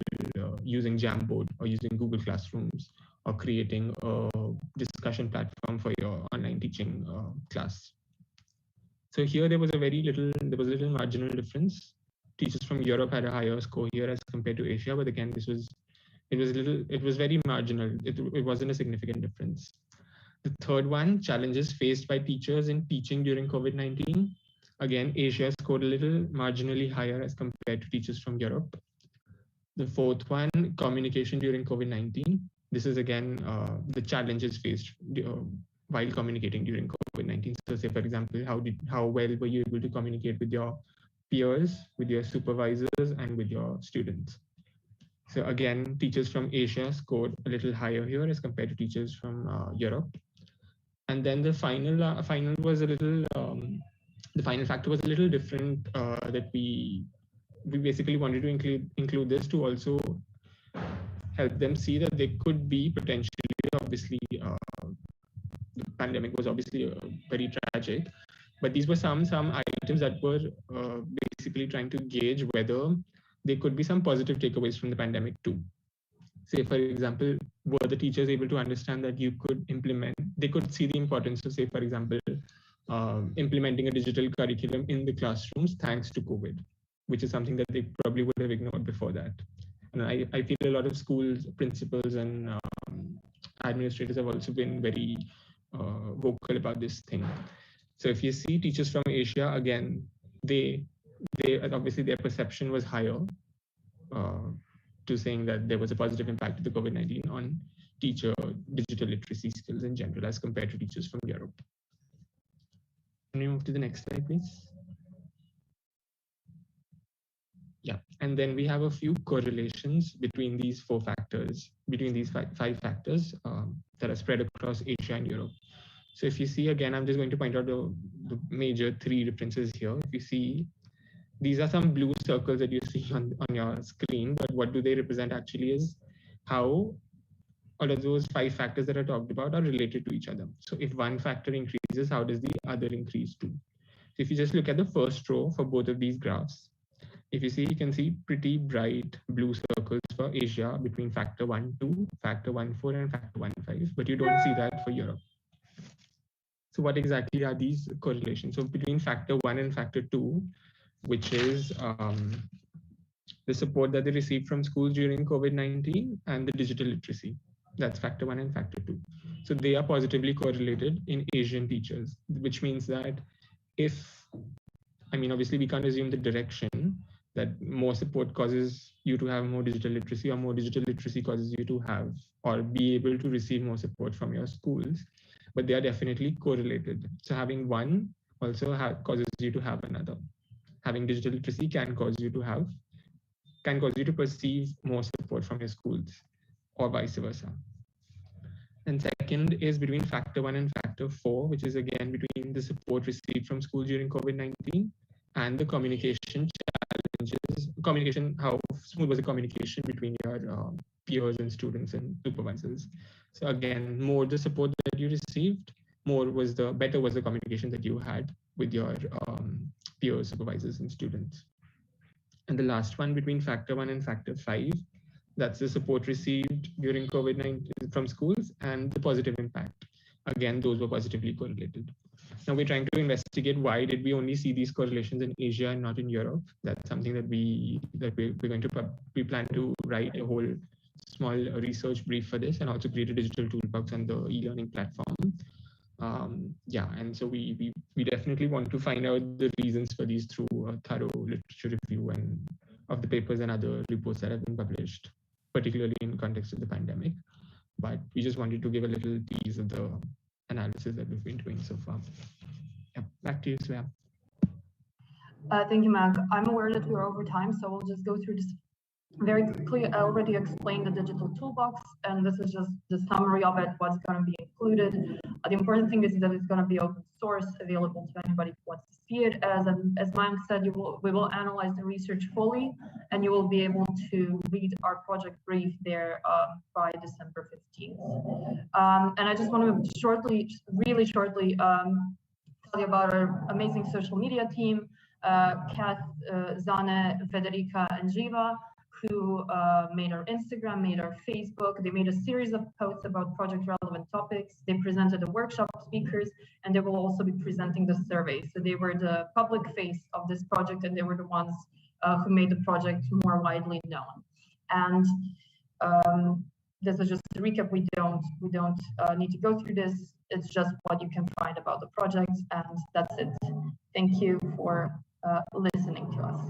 using Jamboard or using Google Classrooms or creating a discussion platform for your online teaching class. So here there was a little marginal difference. Teachers from Europe had a higher score here as compared to Asia, but again, it was very marginal. It wasn't a significant difference. The third one, challenges faced by teachers in teaching during COVID-19. Again, Asia scored a little marginally higher as compared to teachers from Europe. The fourth one, communication during COVID-19. This is again the challenges faced while communicating during COVID-19. So say, for example, how well were you able to communicate with your peers, with your supervisors, and with your students? So again, teachers from Asia scored a little higher here as compared to teachers from Europe. And then the final was a little, the final factor was a little different, that we basically wanted to include this to also help them see that they could be potentially, obviously, the pandemic was obviously very tragic, but these were some items that were basically trying to gauge whether there could be some positive takeaways from the pandemic too. Say, for example, were the teachers able to understand that they could see the importance of, say, for example, implementing a digital curriculum in the classrooms thanks to COVID, which is something that they probably would have ignored before that. And I feel a lot of schools, principals, and administrators have also been very vocal about this thing. So if you see teachers from Asia, again, they obviously their perception was higher to saying that there was a positive impact of the COVID-19 on teacher digital literacy skills in general as compared to teachers from Europe. Can we move to the next slide, please? Yeah, and then we have a few correlations between these 4 factors, between these 5 factors that are spread across Asia and Europe. So if you see, again, I'm just going to point out the major 3 differences here. If you see, these are some blue circles that you see on your screen, but what do they represent actually is how all of those 5 factors that I talked about are related to each other. So if one factor increases, how does the other increase too? So if you just look at the first row for both of these graphs, if you see, you can see pretty bright blue circles for Asia between factor 1, 2, factor 1, 4, and factor 1, 5, but you don't see that for Europe. So So what exactly are these correlations? So between factor 1 and factor 2, which is the support that they received from schools during COVID-19 and the digital literacy. That's factor 1 and factor 2. So they are positively correlated in Asian teachers, which means that obviously we can't assume the direction that more support causes you to have more digital literacy, or more digital literacy causes you to have or be able to receive more support from your schools, but they are definitely correlated. So having one also causes you to have another. Having digital literacy can cause you to perceive more support from your schools, or vice versa. And second is between factor 1 and factor 4, which is again between the support received from schools during COVID-19 and the communication challenges, how smooth was the communication between your peers and students and supervisors. So again, more the support that you received, better was the communication that you had with your peers, supervisors, and students. And the last one between factor 1 and factor 5, that's the support received during COVID-19 from schools and the positive impact. Again, those were positively correlated. Now we're trying to investigate why did we only see these correlations in Asia and not in We plan to write a whole small research brief for this, and also create a digital toolbox on the e-learning platform. And so we definitely want to find out the reasons for these through a thorough literature review and of the papers and other reports that have been published, particularly in context of the pandemic. But we just wanted to give a little tease of the analysis that we've been doing so far. Yeah, back to you, Svea. Thank you, Mag. I'm aware that we're over time, so we'll just go through this very quickly. I already explained the digital toolbox, and this is just the summary of it, what's going to be included. The important thing is that it's going to be open source, available to anybody who wants to see it. As Mayank said, we will analyze the research fully, and you will be able to read our project brief there by December 15th. And I just want to really shortly, tell you about our amazing social media team, Kath, Zane, Federica, and Jiva, who made our Instagram, made our Facebook. They made a series of posts about project relevant topics. They presented the workshop speakers, and they will also be presenting the survey. So they were the public face of this project, and they were the ones who made the project more widely known. And this is just a recap. We don't need to go through this. It's just what you can find about the project, and that's it. Thank you for listening to us.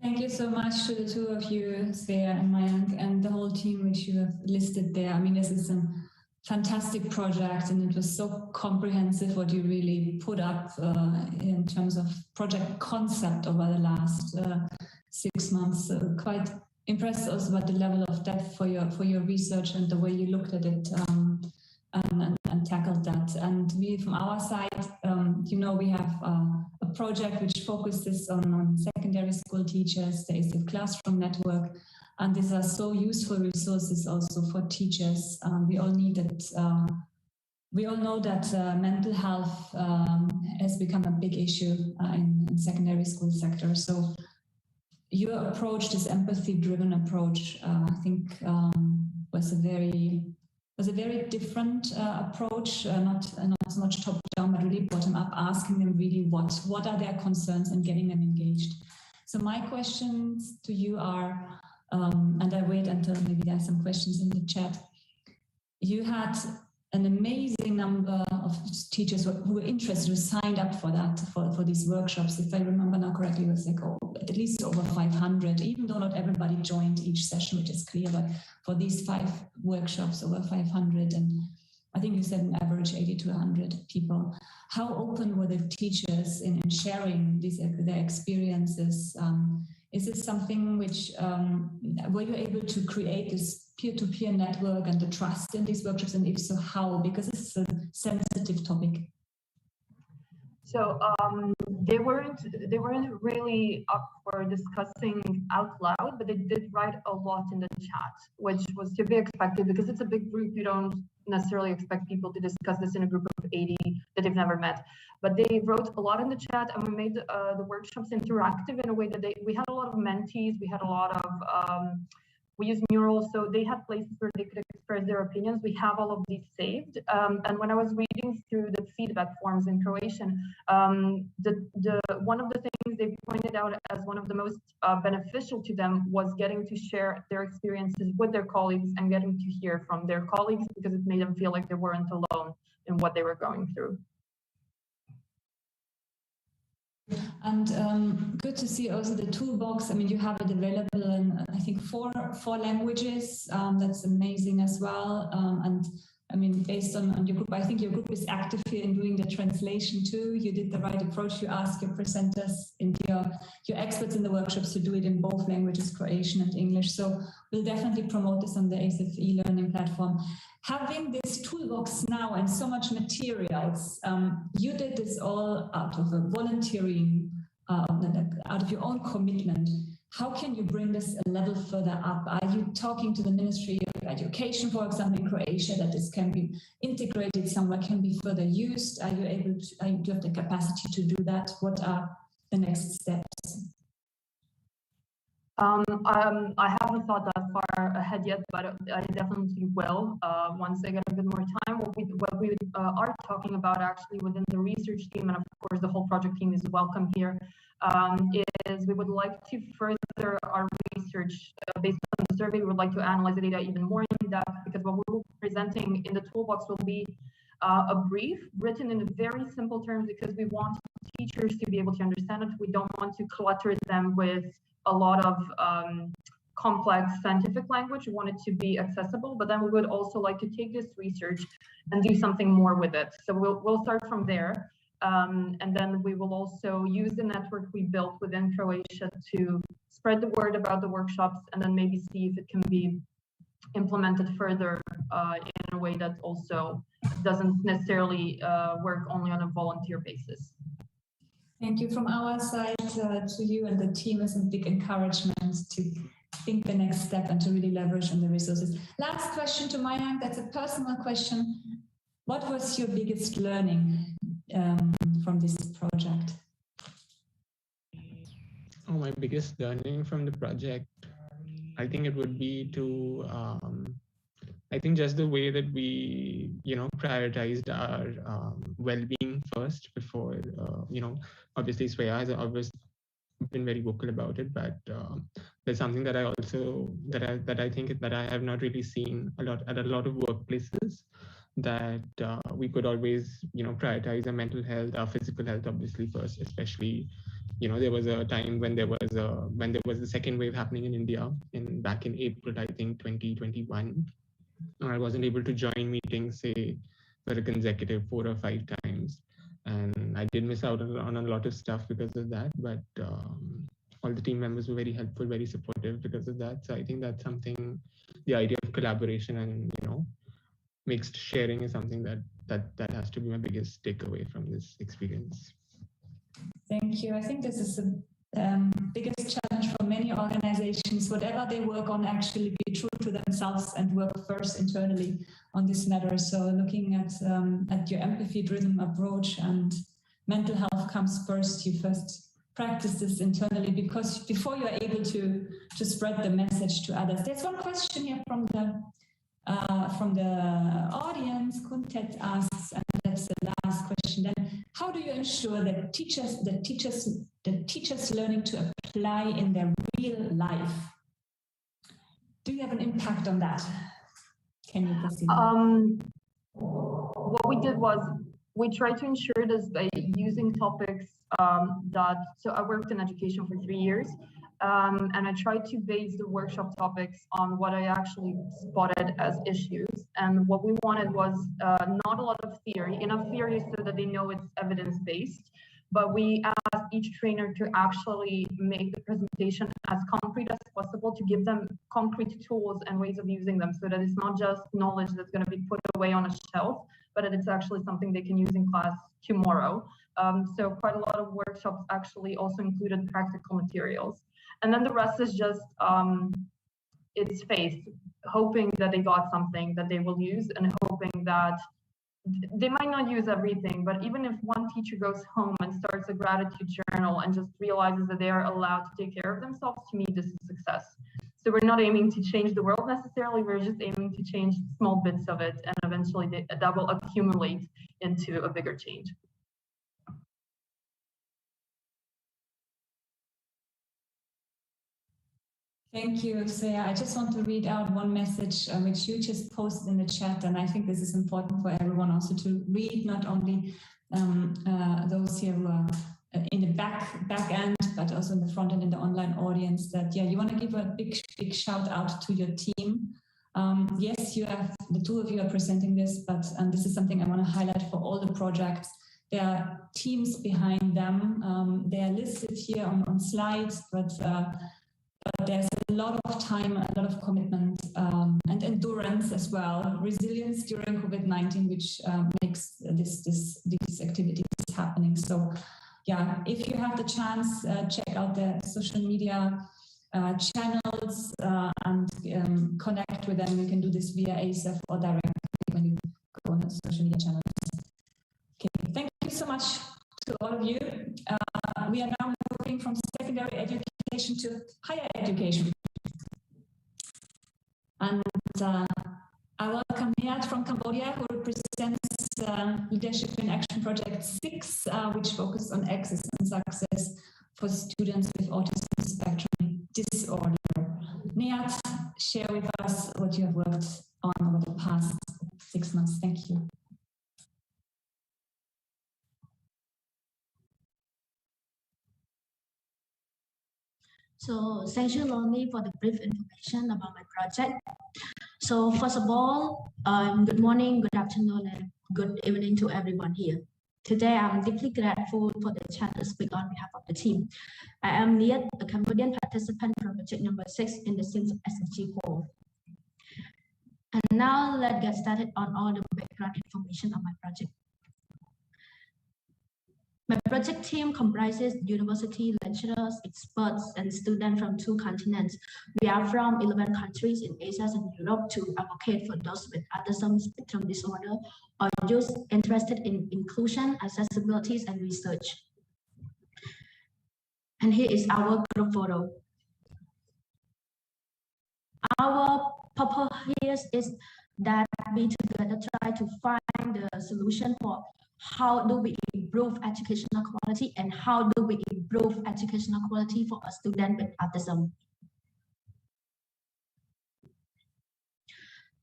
Thank you so much to the two of you, Svea and Mayank, and the whole team which you have listed there. I mean, this is a fantastic project, and it was so comprehensive what you really put up in terms of project concept over the last 6 months. Quite impressed also about the level of depth for your research and the way you looked at it and tackled that. And we, from our side, we have a project which focuses on secondary school teachers, the ASEF Classroom Network, and these are so useful resources also for teachers. We all need it. We all know that mental health has become a big issue in secondary school sector. So your approach, this empathy-driven approach, I think was a very different approach, not so much top-down, but really bottom-up, asking them really what are their concerns and getting them engaged. So my questions to you are, and I wait until maybe there are some questions in the chat. You had an amazing number of teachers who were interested, who signed up for that, for these workshops. If I remember now correctly, it was like at least over 500, even though not everybody joined each session, which is clear, but for these 5 workshops, over 500, and I think you said an average 80 to 100 people. How open were the teachers in sharing their experiences? Is this something which, were you able to create this peer-to-peer network and the trust in these workshops, and if so, how? Because it's a sensitive topic. So they weren't really up for discussing out loud, but they did write a lot in the chat, which was to be expected because it's a big group. You don't necessarily expect people to discuss this in a group of 80 that they've never met. But they wrote a lot in the chat, and we made the workshops interactive in a way that we had a lot of mentees, we had a lot of We use Mural, so they had places where they could express their opinions. We have all of these saved. And when I was reading through the feedback forms in Croatian, one of the things they pointed out as one of the most beneficial to them was getting to share their experiences with their colleagues and getting to hear from their colleagues, because it made them feel like they weren't alone in what they were going through. And good to see also the toolbox. I mean, you have it available in, I think, four languages. That's amazing as well. And I mean, based on your group, I think your group is active here in doing the translation too. You did the right approach. You asked your presenters and your experts in the workshops to do it in both languages, Croatian and English. So we'll definitely promote this on the ASEF e-learning platform. Having this toolbox now and so much materials, you did this all out of a volunteering, out of your own commitment. How can you bring this a level further up? Are you talking to the Ministry of Education, for example, in Croatia, that this can be integrated somewhere, can be further used? Are you able to, do you have the capacity to do that? What are the next steps? I haven't thought that far ahead yet, but I definitely will once I get a bit more time. What we are talking about actually within the research team, and of course the whole project team is welcome here, is we would like to further our research based on the survey. We would like to analyze the data even more in depth, because what we're presenting in the toolbox will be a brief written in very simple terms, because we want teachers to be able to understand it. We don't want to clutter them with a lot of complex scientific language. We want it to be accessible, but then we would also like to take this research and do something more with it. So we'll start from there. And then we will also use the network we built within Croatia to spread the word about the workshops, and then maybe see if it can be implemented further in a way that also doesn't necessarily work only on a volunteer basis. Thank you from our side to you and the team as a big encouragement to think the next step and to really leverage on the resources. Last question to Mayank, that's a personal question. What was your biggest learning from this project? Oh, my biggest learning from the project, I think it would be to, I think just the way that we, prioritized our well-being first before, obviously Sveya has always been very vocal about it, but there's something that I also, that I think that I have not really seen a lot at a lot of workplaces, that we could always, prioritize our mental health, our physical health, obviously first, especially, there was a time when there was the second wave happening in India back in April, I think 2021. I wasn't able to join meetings, say, for a consecutive 4 or 5 times. And I did miss out on a lot of stuff because of that, but all the team members were very helpful, very supportive because of that. So I think that's something, the idea of collaboration and, mixed sharing is something that has to be my biggest takeaway from this experience. Thank you. I think this is the biggest challenge for many organizations, whatever they work on, actually be true to themselves and work first internally on this matter. So looking at your empathy-driven approach, and mental health comes first. You first practice this internally, because before you're able to spread the message to others. There's one question here from the audience. Kuntet asks, and that's the last question then: how do you ensure that teachers learning to apply in their real life? Do you have an impact on that? Can you proceed? What we did was we tried to ensure this by using topics so I worked in education for 3 years, and I tried to base the workshop topics on what I actually spotted as issues. And what we wanted was not a lot of theory, enough theory so that they know it's evidence-based, but we asked each trainer to actually make the presentation as concrete as possible, to give them concrete tools and ways of using them, so that it's not just knowledge that's going to be put away on a shelf, but that it's actually something they can use in class tomorrow. So quite a lot of workshops actually also included practical materials. And then the rest is just, it's faith, hoping that they got something that they will use, and hoping that they might not use everything, but even if one teacher goes home and starts a gratitude journal and just realizes that they are allowed to take care of themselves, to me, this is success. So we're not aiming to change the world necessarily, we're just aiming to change small bits of it, and eventually that will accumulate into a bigger change. Thank you, Svea. I just want to read out one message which you just posted in the chat, and I think this is important for everyone also to read, not only those here who are in the back end, but also in the front end in the online audience, that you want to give a big shout out to your team. Yes, you have, the two of you are presenting this, but this is something I want to highlight for all the projects. There are teams behind them. They are listed here on slides, but there's a lot of time, a lot of commitment, and endurance as well, resilience during COVID-19, which makes these activities happening. So yeah, if you have the chance, check out the social media channels and connect with them. You can do this via ASEF or directly when you go on the social media channels. Okay, thank you so much to all of you. We are now moving from secondary education to higher education. And I welcome Nihat from Cambodia, who represents Leadership in Action Project 6, which focuses on access and success for students with autism spectrum disorder. Nihat, share with us what you have worked on over the past 6 months. Thank you. So thank you, Lonnie, for the brief information about my project. So first of all, good morning, good afternoon, and good evening to everyone here. Today, I'm deeply grateful for the chance to speak on behalf of the team. I am Nihat, a Cambodian participant from project number 6 in the SIMS SSG4. And now let's get started on all the background information on my project. My project team comprises university lecturers, experts, and students from 2 continents. We are from 11 countries in Asia and Europe to advocate for those with autism spectrum disorder or those interested in inclusion, accessibility, and research. And here is our group photo. Our purpose here is that we together try to find the solution for how do we improve educational quality and how do we improve educational quality for a student with autism.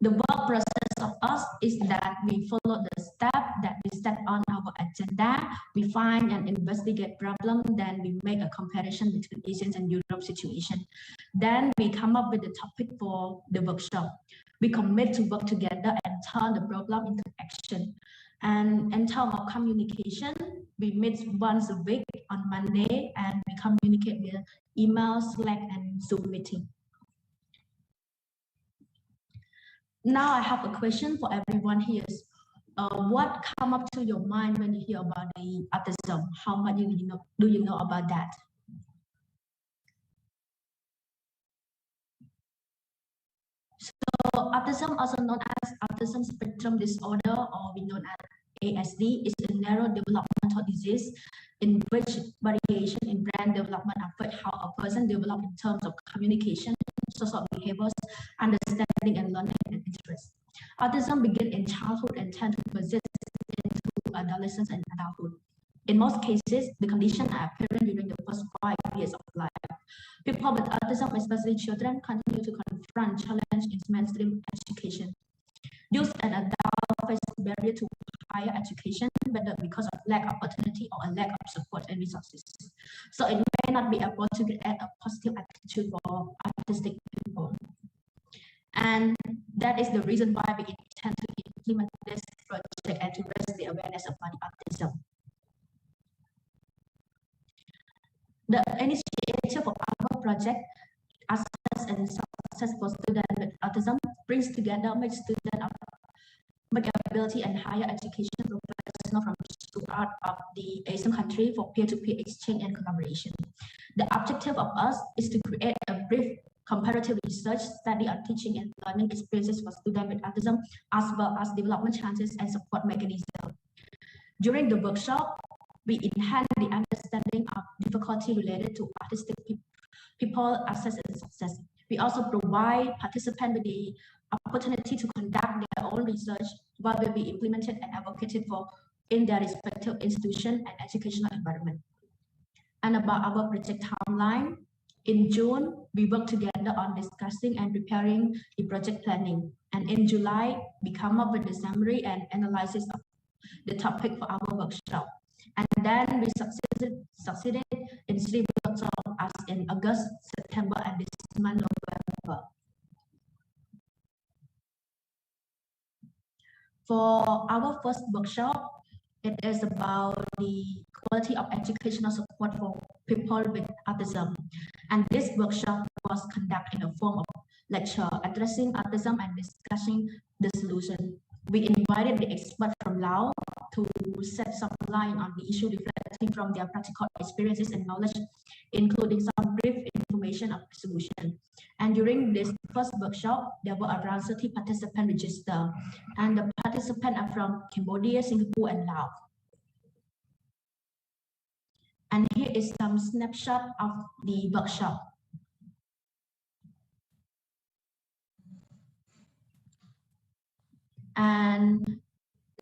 The work process of us is that we follow the step that we set on our agenda. We find and investigate problem, then we make a comparison between Asian and Europe situation. Then we come up with the topic for the workshop. We commit to work together and turn the problem into action. And in terms of communication, we meet once a week on Monday and we communicate via email, Slack, and Zoom meeting. Now I have a question for everyone here. What come up to your mind when you hear about the autism? How much do you know about that? So autism, also known as autism spectrum disorder, or we know as ASD, is a neurodevelopmental disease in which variation in brain development affect how a person develops in terms of communication, social behaviors, understanding, and learning and interest. Autism begins in childhood and tends to persist into adolescence and adulthood. In most cases, the condition are apparent during the first 5 years of life. People with autism, especially children, continue to confront challenges in mainstream education. Youth and adults face barrier to higher education, whether because of lack of opportunity or a lack of support and resources. So it may not be able to create a positive attitude for autistic people. And that is the reason why we intend to implement this project and to raise the awareness about autism. The initiative of our project, Access and Success for Students with Autism, brings together ability and higher education professionals from throughout of the ASEM country for peer-to-peer exchange and collaboration. The objective of us is to create a brief comparative research study on teaching and learning experiences for students with autism, as well as development chances and support mechanisms. During the workshop, we enhance the understanding of difficulty related to autistic people access and success. We also provide participants with the opportunity to conduct their own research, what will be implemented and advocated for in their respective institution and educational environment. And about our project timeline, in June, we worked together on discussing and preparing the project planning. And in July, we come up with the summary and analysis of the topic for our workshop. And then we succeeded in 3 workshops as in August, September, and this month, November. For our first workshop, it is about the quality of educational support for people with autism. And this workshop was conducted in a form of lecture addressing autism and discussing the solution. We invited the experts from Laos to shed some light on the issue, reflecting from their practical experiences and knowledge, including some brief information of the solution. And during this first workshop, there were around 30 participants registered, and the participants are from Cambodia, Singapore, and Laos. And here is some snapshot of the workshop. And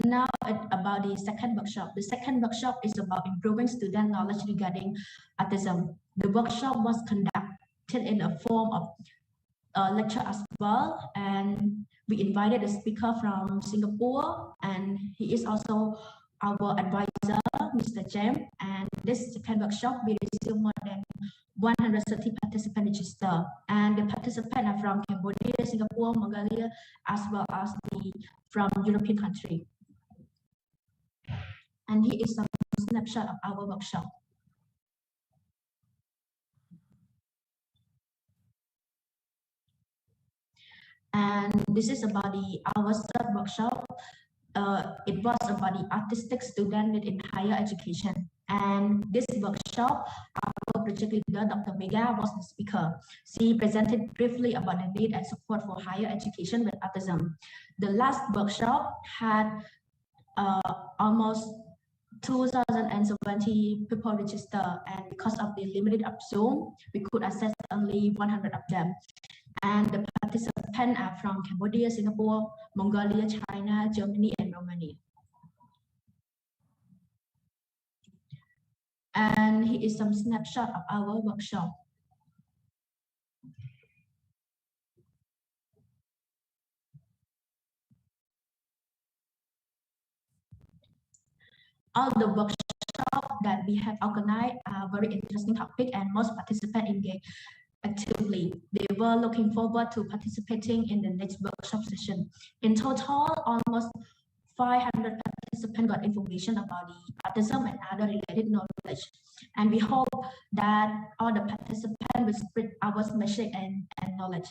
now about the second workshop. The second workshop is about improving student knowledge regarding autism. The workshop was conducted in a form of a lecture as well, and we invited a speaker from Singapore, and he is also our advisor, Mr. James. And this second workshop, we received more than 130 participants registered, and the participants are from Cambodia, Singapore, Mongolia, as well as from European countries. And here is some snapshot of our workshop. And this is about our third workshop. It was about the autistic student in higher education. And this workshop, our project leader, Dr. Mega, was the speaker. She presented briefly about the need and support for higher education with autism. The last workshop had almost 2,070 people registered, and because of the limited of Zoom, we could access only 100 of them. And the participants are from Cambodia, Singapore, Mongolia, China, Germany, and Romania. And here is some snapshot of our workshop. All the workshops that we have organized are very interesting topic, and most participants engage actively. They were looking forward to participating in the next workshop session. In total, almost 500 participants got information about the autism and other related knowledge. And we hope that all the participants will spread our message and knowledge.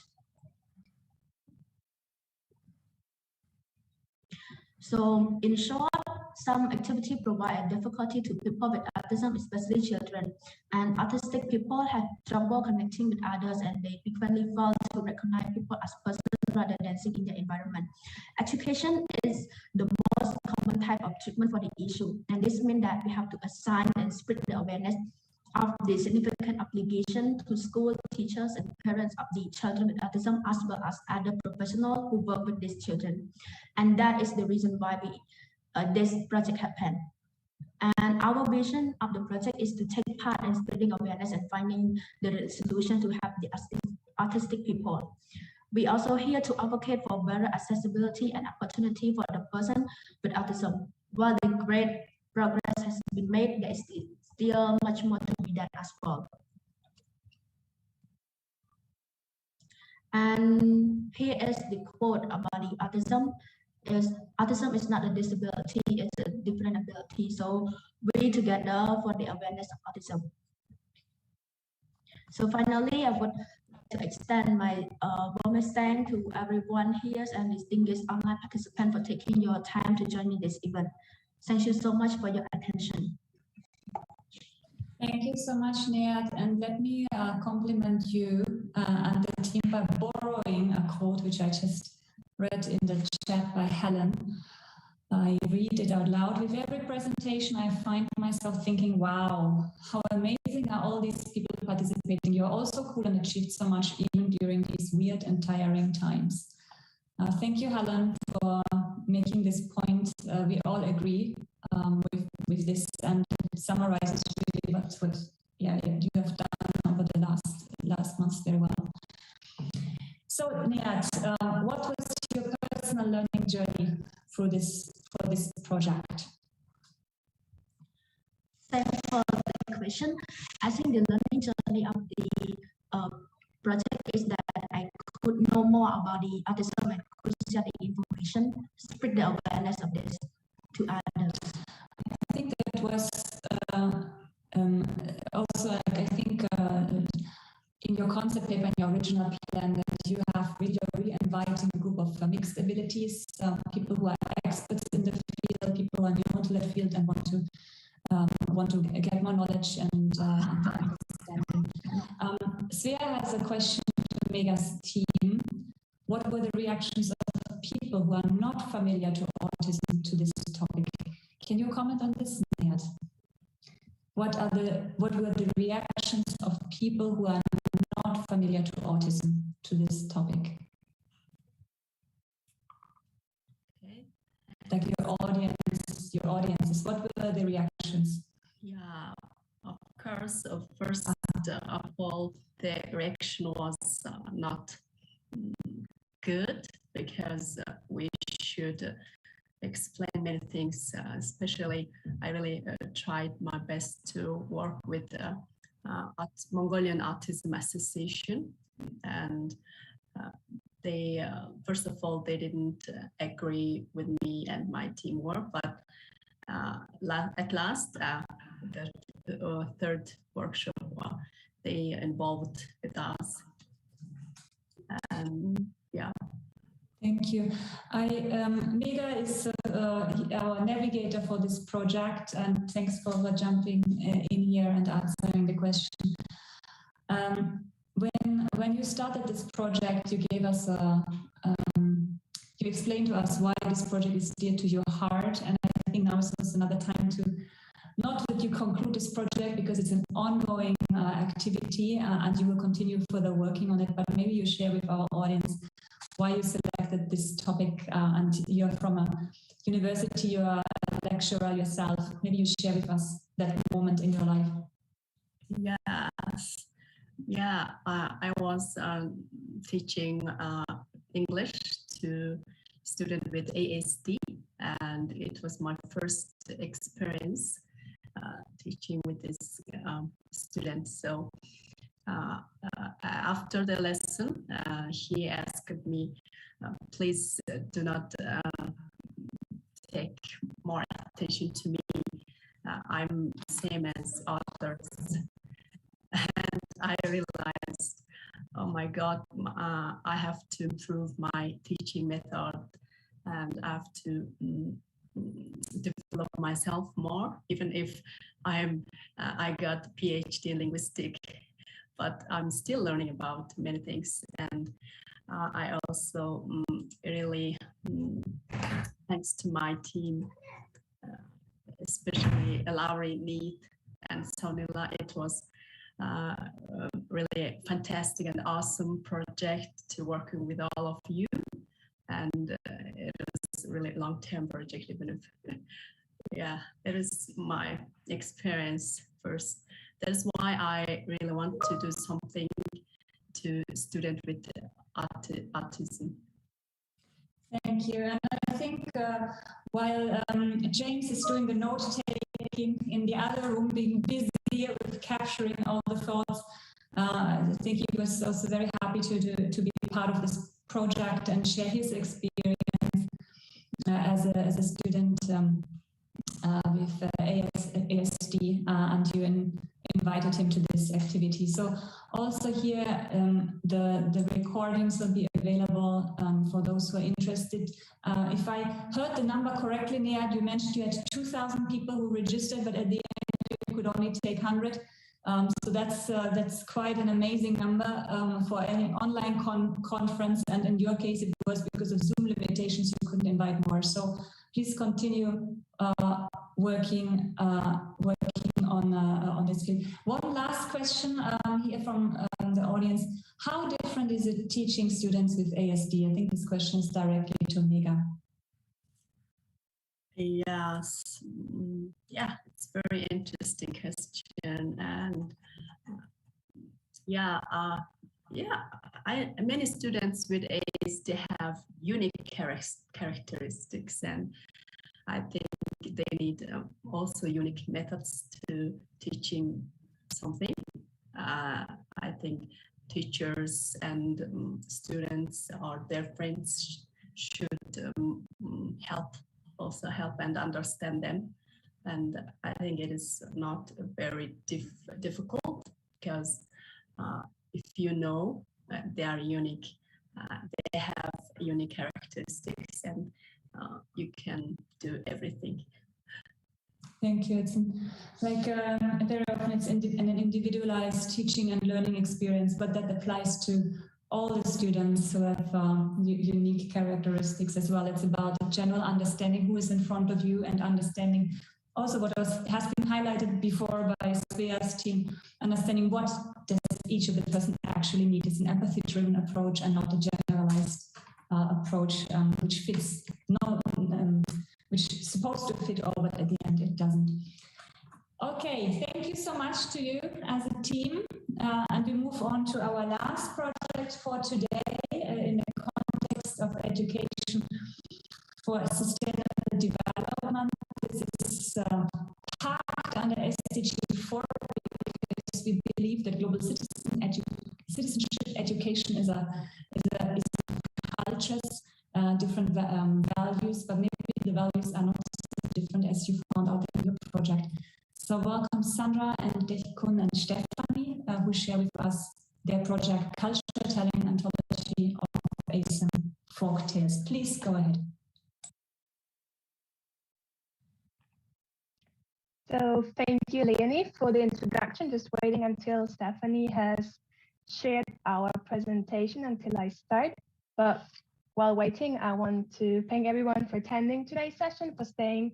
So in short, some activity provide a difficulty to people with autism, especially children. And autistic people have trouble connecting with others, and they frequently fail to recognize people as persons rather than seeing in their environment. Education is the most common type of treatment for the issue. And this means that we have to assign and spread the awareness of the significant obligation to school teachers and parents of the children with autism, as well as other professionals who work with these children. And that is the reason why this project happened. And our vision of the project is to take part in spreading awareness and finding the solution to help the autistic people. We also here to advocate for better accessibility and opportunity for the person with autism. While the great progress has been made, there is still much more to be done as well. And here is the quote about the autism. Autism is not a disability, it's a different ability. So we together for the awareness of autism. So finally, I would like to extend my warmest thanks to everyone here and distinguished online participants for taking your time to join in this event. Thank you so much for your attention. Thank you so much, Niyat. And let me compliment you and the team by borrowing a quote which I just read in the chat by Helen. I read it out loud. With every presentation, I find myself thinking, wow, how amazing are all these people participating. You're all so cool and achieved so much even during these weird and tiring times. Thank you, Helen, for making this point. We all agree with this, and it summarizes really what you have done over the last months very well. So, Nihat, what was your personal learning journey for this project? Thanks for the question. I think the learning journey of the project is that I could know more about the autism and could share the information, spread the awareness of this to others. I think that was also, I think, in your concept paper, in your original plan, that you have really inviting a group of mixed abilities, people who are experts in the field, people who are new to the field and want to get more knowledge and understanding. Svea has a question to Mega's team. What were the reactions of people who are not familiar to autism to this topic? Can you comment on this, Nihat? What were the reactions of people who are not familiar to autism to this topic? Okay. Like your audiences, what were the reactions? Yeah, of course, first of all, the reaction was not good, because we should explain many things, especially I really tried my best to work with the Mongolian Autism Association, and they first of all, they didn't agree with me and my teamwork, but at last, the third workshop, they involved with us, and yeah. Thank you. Mega is our navigator for this project, and thanks for jumping in here and answering the question. When you started this project, you gave us you explained to us why this project is dear to your heart, and I think now is also another time to not that you conclude this project, because it's an ongoing activity and you will continue further working on it, but maybe you share with our audience why you selected this topic, and you're from a university, you're a lecturer yourself. Maybe you share with us that moment in your life. Yes. Yeah, I was teaching English to students with ASD, and it was my first experience teaching with this student. So after the lesson, he asked me, please do not take more attention to me. I'm same as others. And I realized, oh my God, I have to improve my teaching method, and I have to develop myself more, even if I got PhD in linguistics, but I'm still learning about many things. And I also really, thanks to my team, especially Lowry, Neat, and Sonila, it was really fantastic and awesome project to working with all of you, and it was a really long-term project, even if yeah, it is my experience first. That's why I really want to do something to students with autism. Thank you. And I think while James is doing the note-taking in the other room, being busy with capturing all the thoughts, I think he was also very happy to be part of this project and share his experience as a student with ASD, and you invited him to this activity. So also here, the recordings will be available for those who are interested. If I heard the number correctly, Nihat, you mentioned you had 2,000 people who registered, but at the end you could only take 100. So that's quite an amazing number for any online conference, and in your case it was because of Zoom limitations you couldn't invite more. So please continue working on this field. One last question here from the audience. How different is it teaching students with ASD? I think this question is directly to Mega. Yes, yeah, it's a very interesting question, and many students with ASD have unique characteristics, and I think they need also unique methods to teaching something. I think teachers and students or their friends should help and understand them. And I think it is not very difficult, because if you know they are unique, they have unique characteristics, and you can do everything. Thank you. It's like very often it's an individualized teaching and learning experience, but that applies to all the students who have unique characteristics as well. It's about a general understanding who is in front of you, and understanding also what has been highlighted before by Svea's team, understanding what does each of the person actually need. It's an empathy-driven approach and not a generalized approach, which fits which is supposed to fit all, but at the end it doesn't. Okay, thank you so much to you as a team. And we move on to our last project for today in the context of education for sustainable development. This is parked under SDG 4 because we believe that global citizenship education is cultures, different values, but maybe the values are not so different as you found out in your project. So welcome Sandra and Dekun and Stephanie, who share with us their project Culture Telling Anthology of ASEM Folk Tales. Please go ahead. So thank you, Leonie, for the introduction. Just waiting until Stephanie has shared our presentation until I start. But while waiting, I want to thank everyone for attending today's session, for staying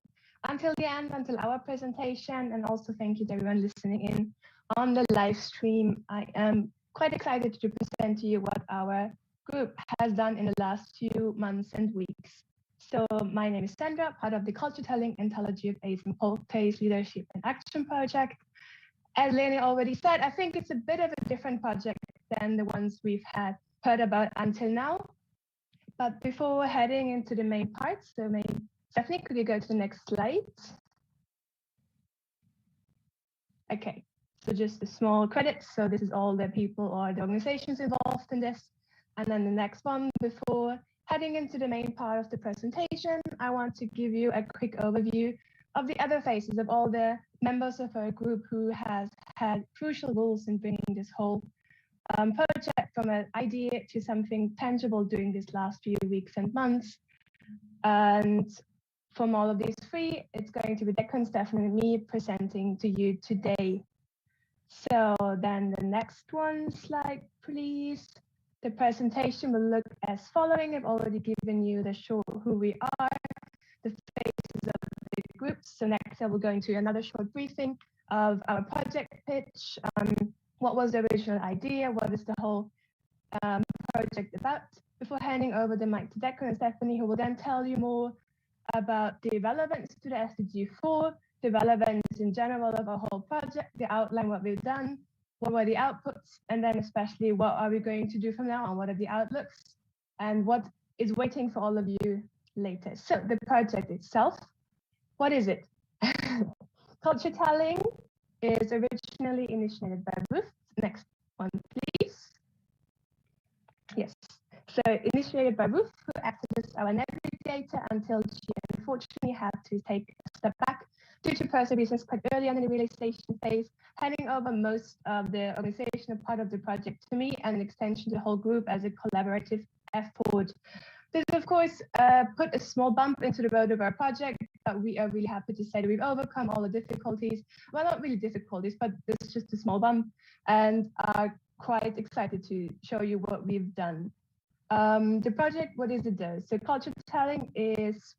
until the end, until our presentation, and also thank you to everyone listening in on the live stream. I am quite excited to present to you what our group has done in the last few months and weeks. So my name is Sandra, part of the Culture Telling Anthology of ASEM Folk Tales Leadership and Action Project. As Leonie already said, I think it's a bit of a different project than the ones we've heard about until now. But before heading into the main parts, so Stephanie, could you go to the next slide? Okay, so just a small credit. So this is all the people or the organizations involved in this. And then the next one, before heading into the main part of the presentation, I want to give you a quick overview of the other phases of all the members of our group who has had crucial roles in bringing this whole project from an idea to something tangible during these last few weeks and months. And from all of these three, it's going to be Dekun, Stephanie, and me presenting to you today. So then the next one slide, please. The presentation will look as following. I've already given you the short who we are, the phases of the group. So next I will go into another short briefing of our project pitch. What was the original idea? What is the whole project about? Before handing over the mic to Dekun and Stephanie, who will then tell you more about the relevance to the SDG 4, the relevance in general of our whole project, the outline, what we've done, what were the outputs, and then especially what are we going to do from now on, what are the outlooks, and what is waiting for all of you later. So the project itself, what is it? Culture Telling is originally initiated by Ruth. Next one, please. Yes. So initiated by Ruth, who acted as our navigator until she unfortunately had to take a step back due to personal reasons quite early on in the realization phase, handing over most of the organizational part of the project to me and an extension to the whole group as a collaborative effort. This, of course, put a small bump into the road of our project, but we are really happy to say that we've overcome all the difficulties. Well, not really difficulties, but it's just a small bump, and are quite excited to show you what we've done. The project, what is it does? So Culture Telling is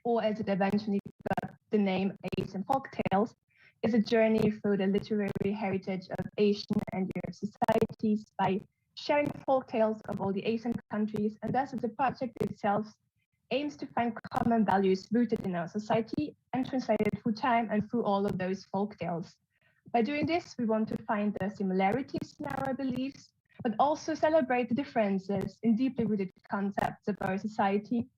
or as it eventually got the name ASEM Folktales, is a journey through the literary heritage of Asian and European societies by sharing folktales of all the ASEM countries, and thus as the project itself aims to find common values rooted in our society and translated through time and through all of those folktales. By doing this, we want to find the similarities in our beliefs, but also celebrate the differences in deeply rooted concepts of our society.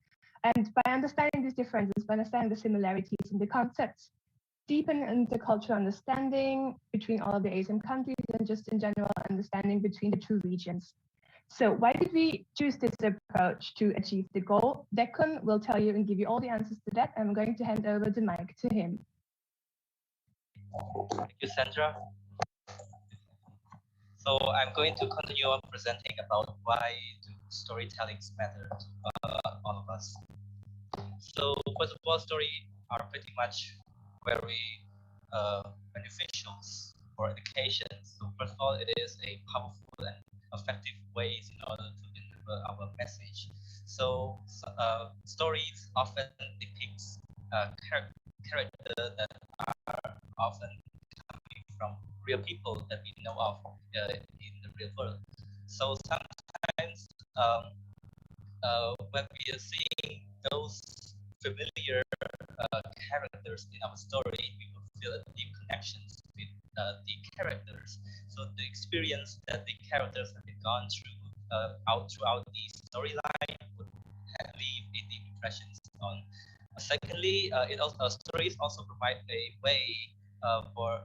And by understanding these differences, by understanding the similarities in the concepts, deepen intercultural understanding between all of the ASEM countries and just in general understanding between the two regions. So why did we choose this approach to achieve the goal? Declan will tell you and give you all the answers to that. I'm going to hand over the mic to him. Thank you, Sandra. So I'm going to continue on presenting about why do storytellings matter to all of us. So first of all, stories are pretty much very beneficial for education. So first of all, it is a powerful and effective ways in order to deliver our message. So stories often depict characters that are often coming from real people that we know of in the real world. So sometimes when we are seeing those familiar characters in our story, we will feel a deep connections with the characters. So the experience that the characters have been gone through throughout the storyline would leave a deep impressions on. Secondly, stories also provide a way for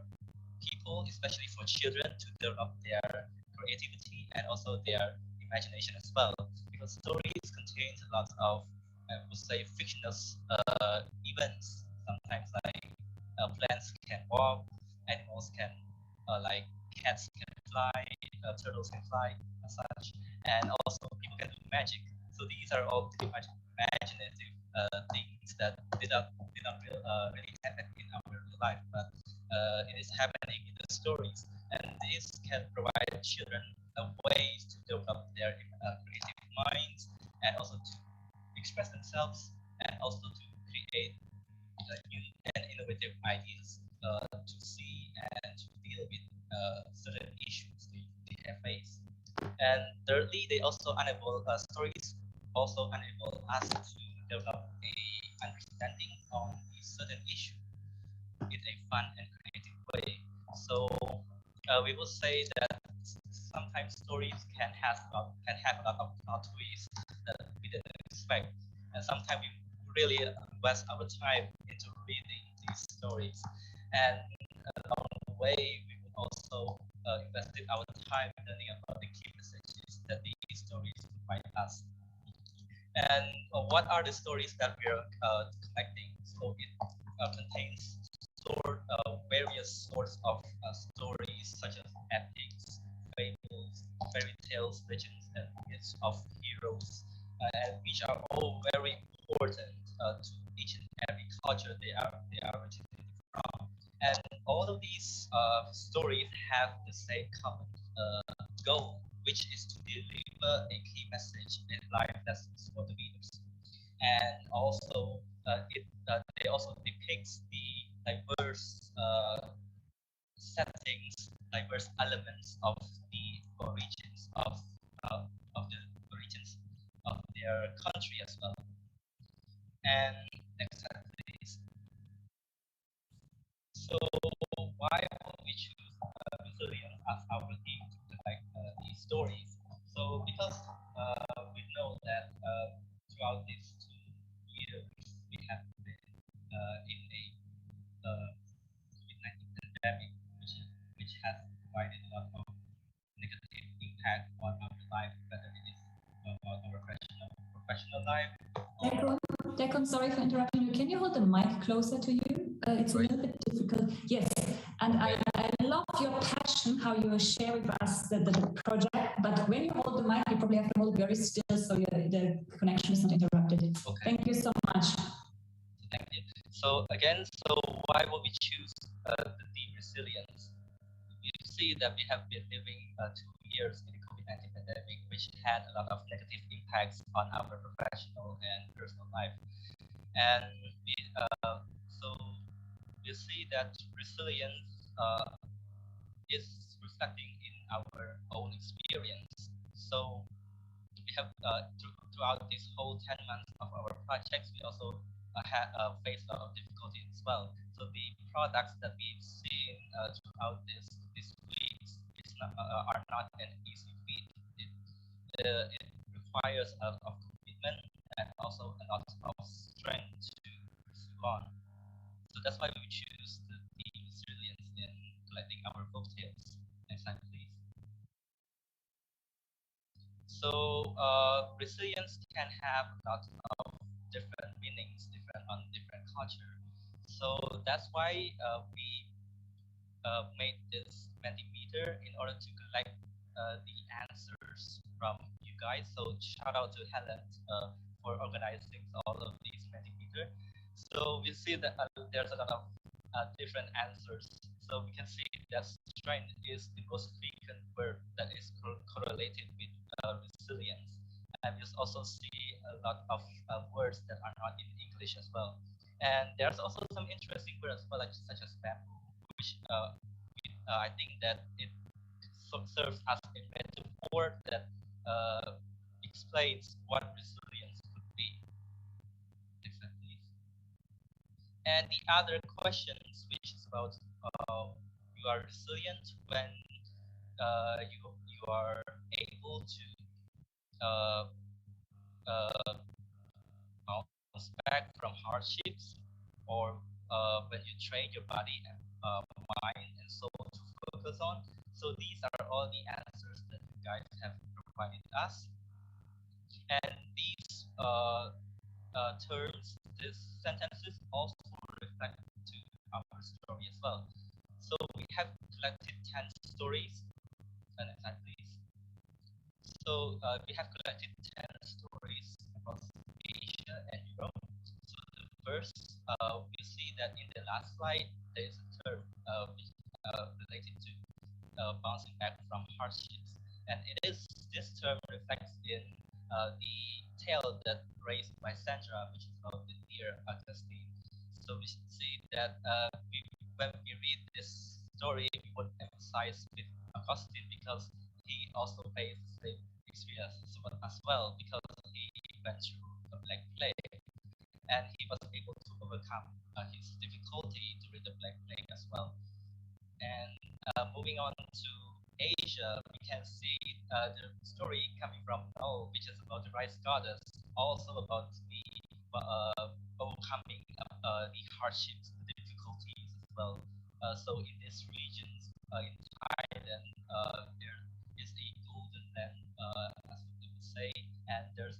people, especially for children, to develop their creativity and also their imagination as well. Because stories contain a lot of, I would say, fictional events. Sometimes like plants can walk, animals can, like cats can fly, turtles can fly, and such. And also people can do magic. So these are all pretty much imaginative things that did not really happen in our real life, but it is happening in the stories. And this can provide children ways to develop their creative minds and also to express themselves and also to create new and innovative ideas to see and to deal with certain issues they have faced. And thirdly, they also enable stories also enable us to develop a understanding on a certain issue in a fun and creative way. So we will say that sometimes stories can have a lot of plot twists that we didn't expect, and sometimes we really invest our time into reading these stories, and along the way we will also invested our time learning about the key messages that these stories provide us. And what are the stories that we are collecting? So it contains various sorts of stories such as epics, fables, fairy tales, legends, and myths of heroes, and which are all very important to each and every culture they are originating from. And all of these stories have the same common goal, which is to deliver a key message and life lessons for the readers. And also, they also depicts the diverse settings, diverse elements of the origins of the origins of their country as well. And next slide, please. So why would we choose resilience as our theme to collect these stories? So because we know that throughout these 2 years we have been in a COVID-19 pandemic, which has provided a lot of negative impact on our life, whether it is our professional life. Declan, sorry for interrupting you. Can you hold the mic closer to you? It's a little bit difficult. Yes, and I love your passion, how you share with us the project, but when you hold the mic, you probably have to hold it very still so the connection is not interrupted. Okay. Thank you so much. Thank you. So again, why would we choose the theme resilience? You see that we have been living 2 years in the COVID-19 pandemic, which had a lot of negative impacts on our professional and personal life. And so we see that resilience is reflecting in our own experience. So we have throughout this whole 10 months of our projects, we also had faced a lot of difficulty as well. So the products that we've seen throughout these weeks are not an easy feat. It requires a lot of commitment and also a lot of strength to pursue on. So that's why we choose the resilience in collecting our folk tales. Next slide, please. So resilience can have a lot of different meanings, different on different culture. So that's why we made this Mentimeter in order to collect the answers from you guys. So shout out to Helen for organizing all of these Mentimeter. So we see that there's a lot of different answers. So we can see that strength is the most frequent word that is correlated with resilience. And we also see a lot of words that are not in English as well. And there's also some interesting words, like such as bamboo, which I think that it serves as a metaphor that explains what resilience could be. Exactly. And the other questions, which is about you are resilient when you are able to bounce back from hardships, or when you train your body and mind and soul to focus on. So these are all the answers that you guys have provided us. And these terms, these sentences also reflect to our story as well. So we have collected 10 stories. Next slide, please. So we have collected 10 stories across Asia and Europe. So the first, we see that in the last slide, there is a term which related to bouncing back from hardships. And this term reflects in the tale that raised by Sandra, which is about the dear Augustine. So we should see that when we read this story, we would emphasize with Augustine because he also faced the same experience as well, because he went through the Black Plague and he was able to overcome his difficulty during the Black Plague as well. And moving on to Asia, we can see the story coming from Noel, which is about the rice goddess, also about the overcoming the hardships, the difficulties as well. So in these regions, in Thailand, there is a golden land, as we would say, and there's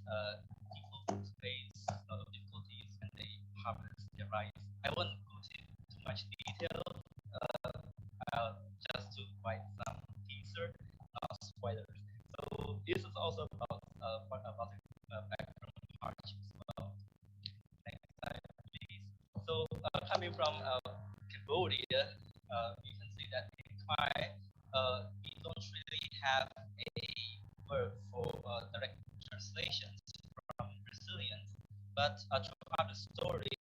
people who face a lot of difficulties when they harvest their rice. I won't go into too much detail. Just to provide some teaser, spoilers. So this is also about the background hardships as well. Next slide, please. So coming from Cambodia, you can see that in Khmer, we don't really have a word for direct translations from resilience, but throughout the story,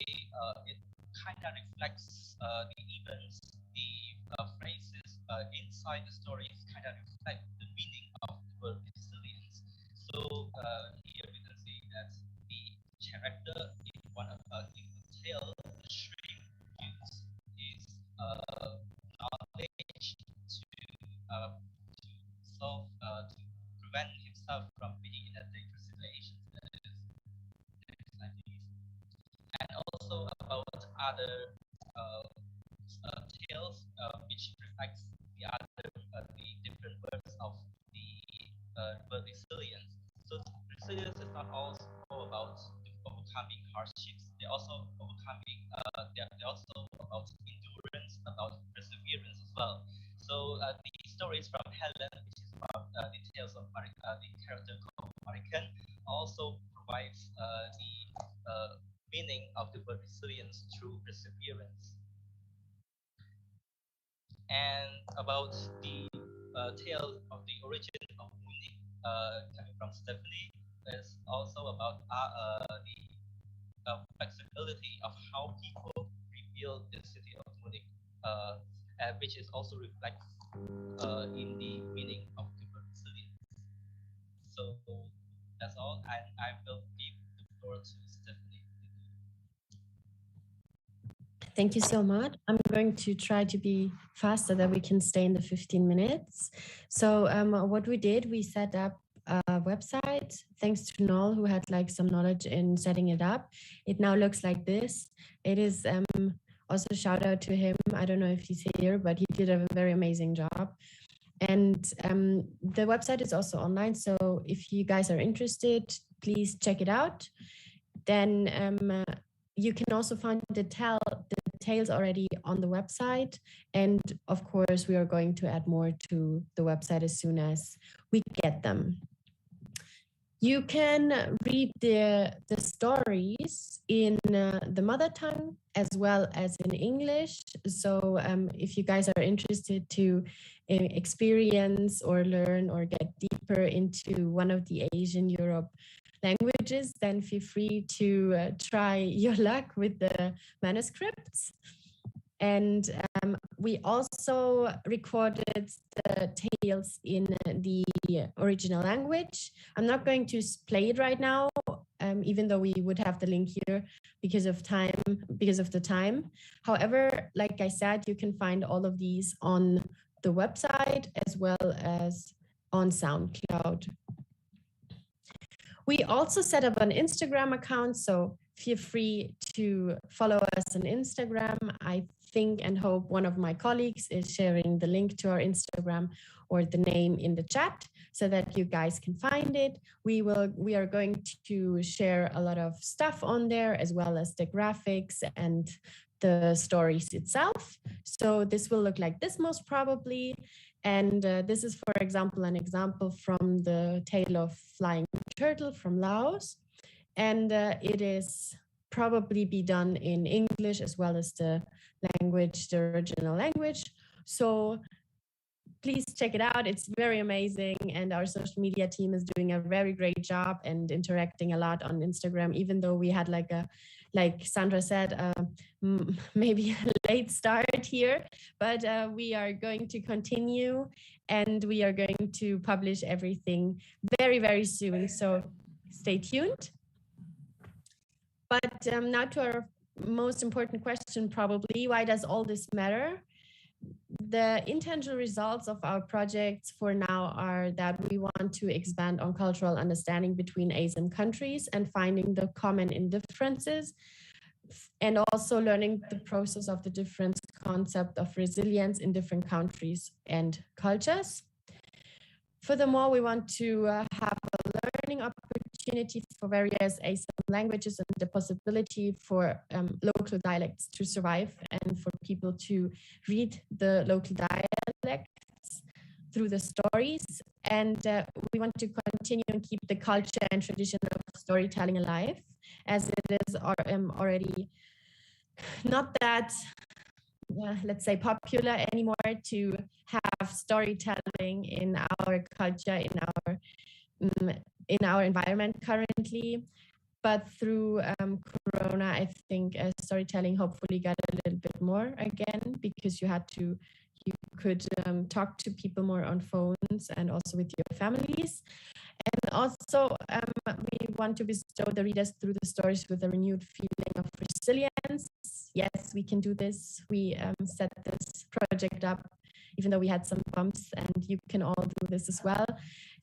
it kind of reflects the events, the phrases inside the story kind of reflect the meaning of the word resilience. So here we can see that the character in one of the tale, the shrimp, uses his knowledge to solve to prevent himself from being in a dangerous situation. And also about other tales which reflects the other the different words of the word resilience. So resilience is not also about overcoming hardships. They're also overcoming. They're also about endurance, about perseverance as well. So the stories from Helen, which is about the tales of the character called Marican, also provides the meaning of the word resilience through perseverance. And about the tale of the origin of Munich, coming from Stephanie, is also about flexibility of how people rebuild the city of Munich, which is also reflects in the meaning of human resilience. So that's all, and I will give the floor to Stephanie. Thank you so much. I'm going to try to be fast so that we can stay in the 15 minutes. So what we did, we set up a website, thanks to Noel, who had like some knowledge in setting it up. It now looks like this. It is also a shout out to him. I don't know if he's here, but he did a very amazing job. And the website is also online. So if you guys are interested, please check it out. Then you can also find the details already on the website. And of course, we are going to add more to the website as soon as we get them. You can read the stories in the mother tongue as well as in English. So if you guys are interested to experience or learn or get deeper into one of the Asian Europe languages, then feel free to try your luck with the manuscripts. And we also recorded the tales in the original language. I'm not going to play it right now, even though we would have the link here because of the time. However, like I said, you can find all of these on the website as well as on SoundCloud. We also set up an Instagram account, so feel free to follow us on Instagram. I think and hope one of my colleagues is sharing the link to our Instagram or the name in the chat so that you guys can find it. We are going to share a lot of stuff on there, as well as the graphics and the stories itself. So this will look like this most probably. And this is, for example, an example from the Tale of Flying Turtle from Laos. And it is probably be done in English as well as the original language. So please check it out. It's very amazing. And our social media team is doing a very great job and interacting a lot on Instagram, even though we had like Sandra said, maybe a late start here, but we are going to continue and we are going to publish everything very, very soon. So stay tuned. But now to our most important question, probably, why does all this matter? The intangible results of our projects for now are that we want to expand on cultural understanding between ASEM countries and finding the common indifferences, and also learning the process of the different concept of resilience in different countries and cultures. Furthermore, we want to have a learning opportunity for various ASEM languages and the possibility for local dialects to survive and for people to read the local dialects through the stories. And we want to continue and keep the culture and tradition of storytelling alive, as it is already not that, let's say, popular anymore to have storytelling in our culture, in our environment currently. But through Corona, I think storytelling hopefully got a little bit more again, because you could talk to people more on phones and also with your families. And also we want to bestow the readers through the stories with a renewed feeling of resilience. Yes, we can do this. We set this project up, even though we had some bumps, and you can all do this as well,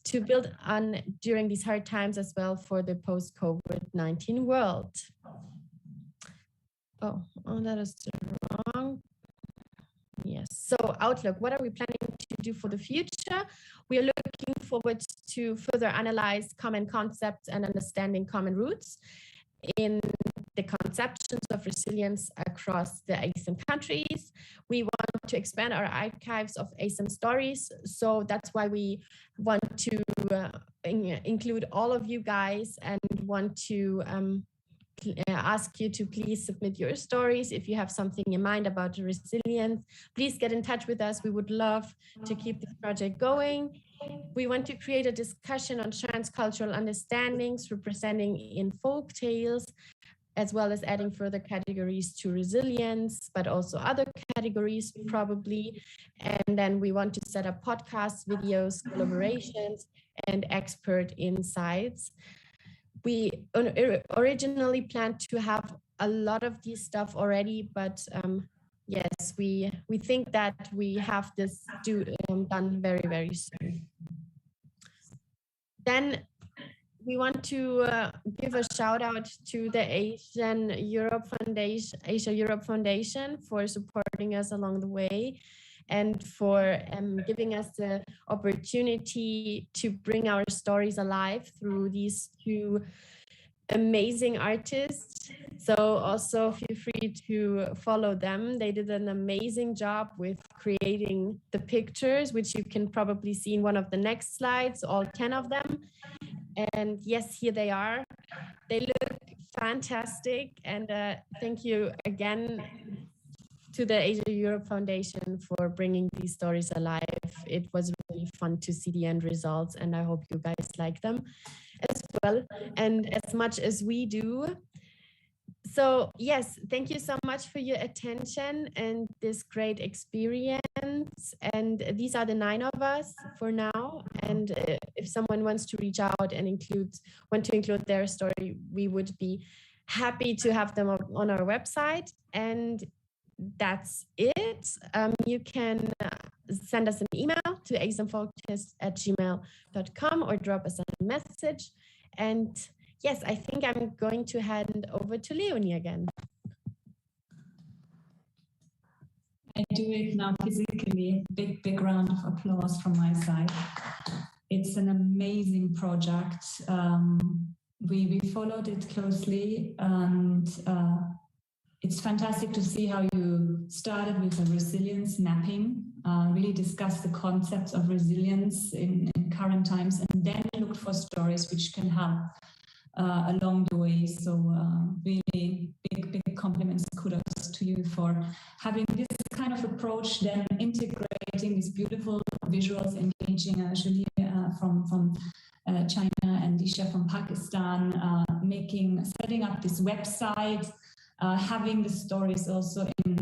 to build on during these hard times as well for the post-COVID-19 world. Oh, that is wrong. Yes, so outlook, what are we planning to do for the future? We are looking forward to further analyze common concepts and understanding common roots in the conceptions of resilience across the ASEM countries. We want to expand our archives of ASEM stories. So that's why we want to include all of you guys and want to ask you to please submit your stories. If you have something in mind about resilience, please get in touch with us. We would love to keep this project going. We want to create a discussion on transcultural understandings representing in folk tales as well as adding further categories to resilience, but also other categories probably. And then we want to set up podcasts, videos, collaborations, and expert insights. We originally planned to have a lot of this stuff already, but yes, we think that we have this done very, very soon. Then we want to give a shout out to the Asia Europe Foundation for supporting us along the way and for giving us the opportunity to bring our stories alive through these two amazing artists. So also feel free to follow them. They did an amazing job with creating the pictures, which you can probably see in one of the next slides, all 10 of them. And yes, here they are. They look fantastic. And thank you again to the Asia Europe Foundation for bringing these stories alive. It was really fun to see the end results, and I hope you guys like them as well, and as much as we do. So yes, thank you so much for your attention and this great experience. And these are the 9 of us for now. And if someone wants to reach out and want to include their story, we would be happy to have them on our website. And that's it. You can send us an email to asemfolktest@gmail.com or drop us a message. And yes, I think I'm going to hand over to Leonie again. I do it now physically. Big round of applause from my side. It's an amazing project. We followed it closely, and it's fantastic to see how you started with a resilience mapping, really discussed the concepts of resilience in current times, and then looked for stories which can help along the way. So really big compliments, kudos to you for having this kind of approach, then integrating these beautiful visuals, engaging Julie from China and Disha from Pakistan, setting up this website, having the stories also in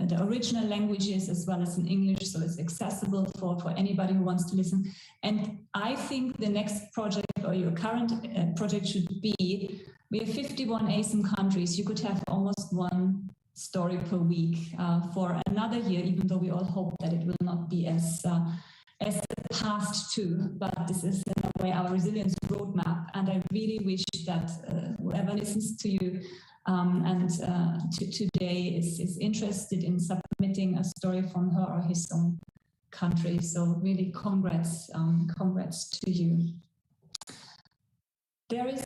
the original languages as well as in English, so it's accessible for anybody who wants to listen. And I think the next project, or your current project, should be, we have 51 ASEM countries. You could have almost one story per week for another year, even though we all hope that it will not be as the past two, but this is in a way our resilience roadmap. And I really wish that whoever listens to you today is interested in submitting a story from her or his own country. So really congrats to you. There is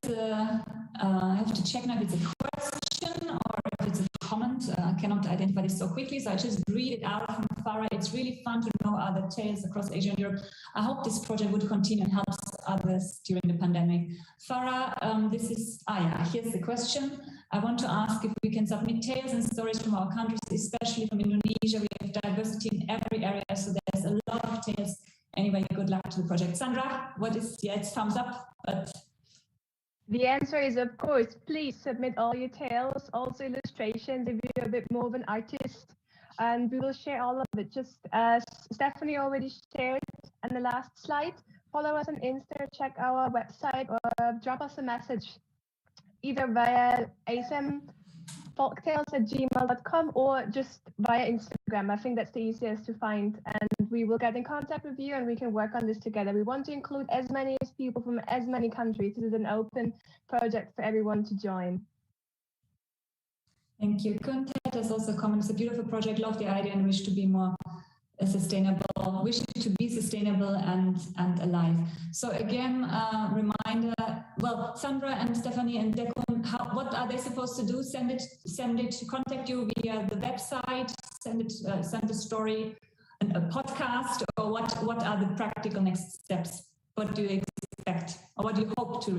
I have to check now if it's a question or if it's a comment. I cannot identify this so quickly, so I just read it out from Farah. It's really fun to know other tales across Asia and Europe. I hope this project would continue and help others during the pandemic. Farah, here's the question. I want to ask if we can submit tales and stories from our countries, especially from Indonesia. We have diversity in every area, so there's a lot of tales. Anyway, good luck to the project. Sandra, it's thumbs up, but... The answer is, of course, please submit all your tales, also illustrations if you're a bit more of an artist, and we will share all of it. Just as Stephanie already shared on the last slide, follow us on Insta, check our website, or drop us a message either via asemfolktales@gmail.com or just via Instagram. I think that's the easiest to find, and we will get in contact with you and we can work on this together. We want to include as many people from as many countries. This is an open project for everyone to join. Thank you. Kuntet has also commented, it's a beautiful project, love the idea and wish to be more sustainable, wish to be sustainable and alive. So again, reminder, well, Sandra and Stephanie and Dekun, what are they supposed to do? Send it to contact you via the website, send the story, a podcast, or what are the practical next steps? What do you expect, or what do you hope to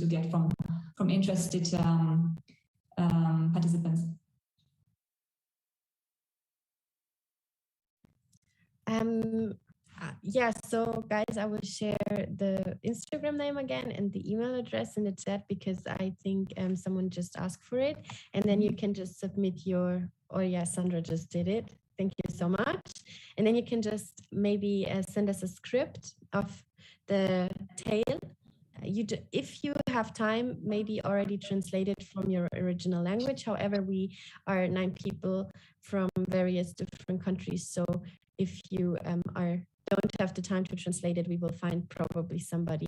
get from interested participants? Yeah, so guys, I will share the Instagram name again and the email address in the chat because I think someone just asked for it. And then you can just submit your, oh yeah, Sandra just did it. Thank you so much. And then you can just maybe send us a script of the tale. If you have time, maybe already translated from your original language. However, we are 9 people from various different countries. So if you don't have the time to translate it, we will find probably somebody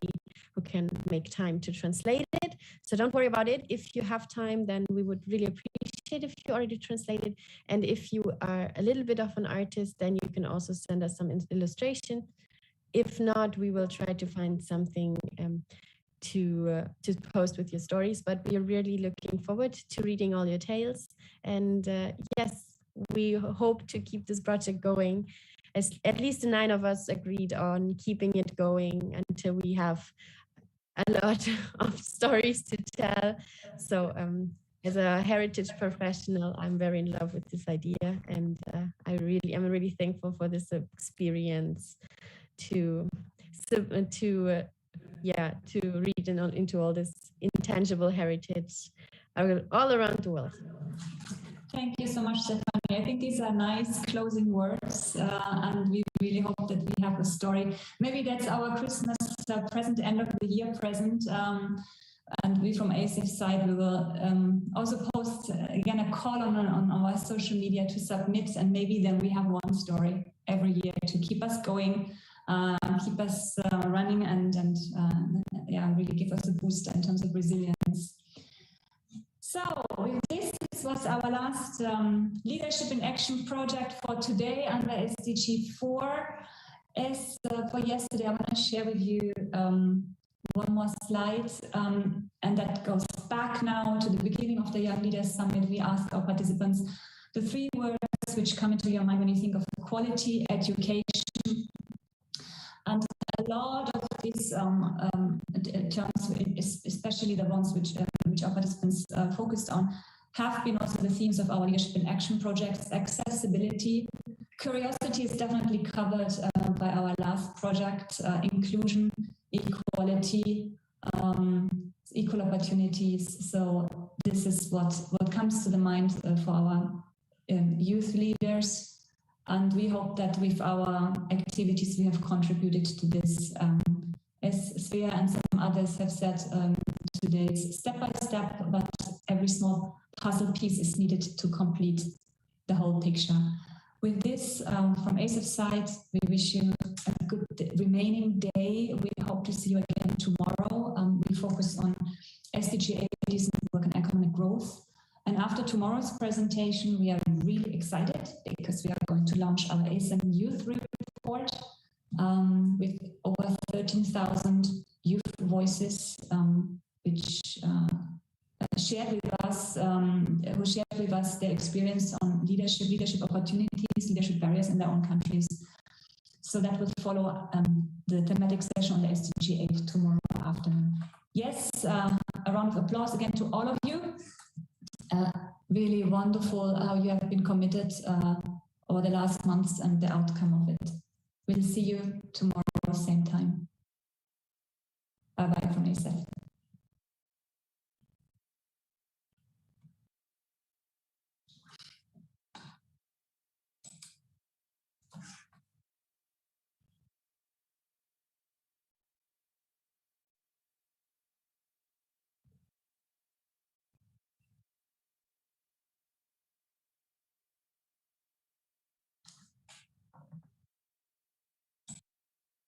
who can make time to translate it. So don't worry about it. If you have time, then we would really appreciate if you already translated. And if you are a little bit of an artist, then you can also send us some illustration. If not, we will try to find something to post with your stories. But we are really looking forward to reading all your tales. And yes, we hope to keep this project going. As at least the 9 of us agreed on keeping it going until we have a lot of stories to tell. So as a heritage professional, I'm very in love with this idea, and I'm really thankful for this experience to read into all this intangible heritage all around the world. Thank you so much, Stephanie. I think these are nice closing words, and we really hope that we have a story. Maybe that's our Christmas present, end of the year present. And we from ASEF side, we will also post again a call on our social media to submit, and maybe then we have one story every year to keep us going, keep us running, and really give us a boost in terms of resilience. So with this was our last Leadership in Action project for today under SDG 4. As for yesterday, I want to share with you one more slide, and that goes back now to the beginning of the Young Leaders Summit. We asked our participants the 3 words which come into your mind when you think of quality education. And a lot of these terms, especially the ones which our participants focused on, have been also the themes of our Leadership in Action projects. Accessibility, curiosity is definitely covered by our last project, inclusion, equality, equal opportunities. So this is what comes to the mind for our youth leaders. And we hope that with our activities, we have contributed to this. As Svea and some others have said today, it's step by step, but every small puzzle piece is needed to complete the whole picture. With this, from ASEF side, we wish you a good remaining day. We hope to see you again tomorrow. We focus on SDG 8, decent work and economic growth. And after tomorrow's presentation, we are really excited because we are going to launch our ASEM Youth Report with over 13,000 youth voices, which shared with us, who shared with us their experience on leadership opportunities, leadership barriers in their own countries. So that will follow the thematic session on the SDG 8 tomorrow afternoon. Yes, a round of applause again to all of you. Really wonderful how you have been committed over the last months and the outcome of it. We'll see you tomorrow, same time. Bye-bye from ASEF.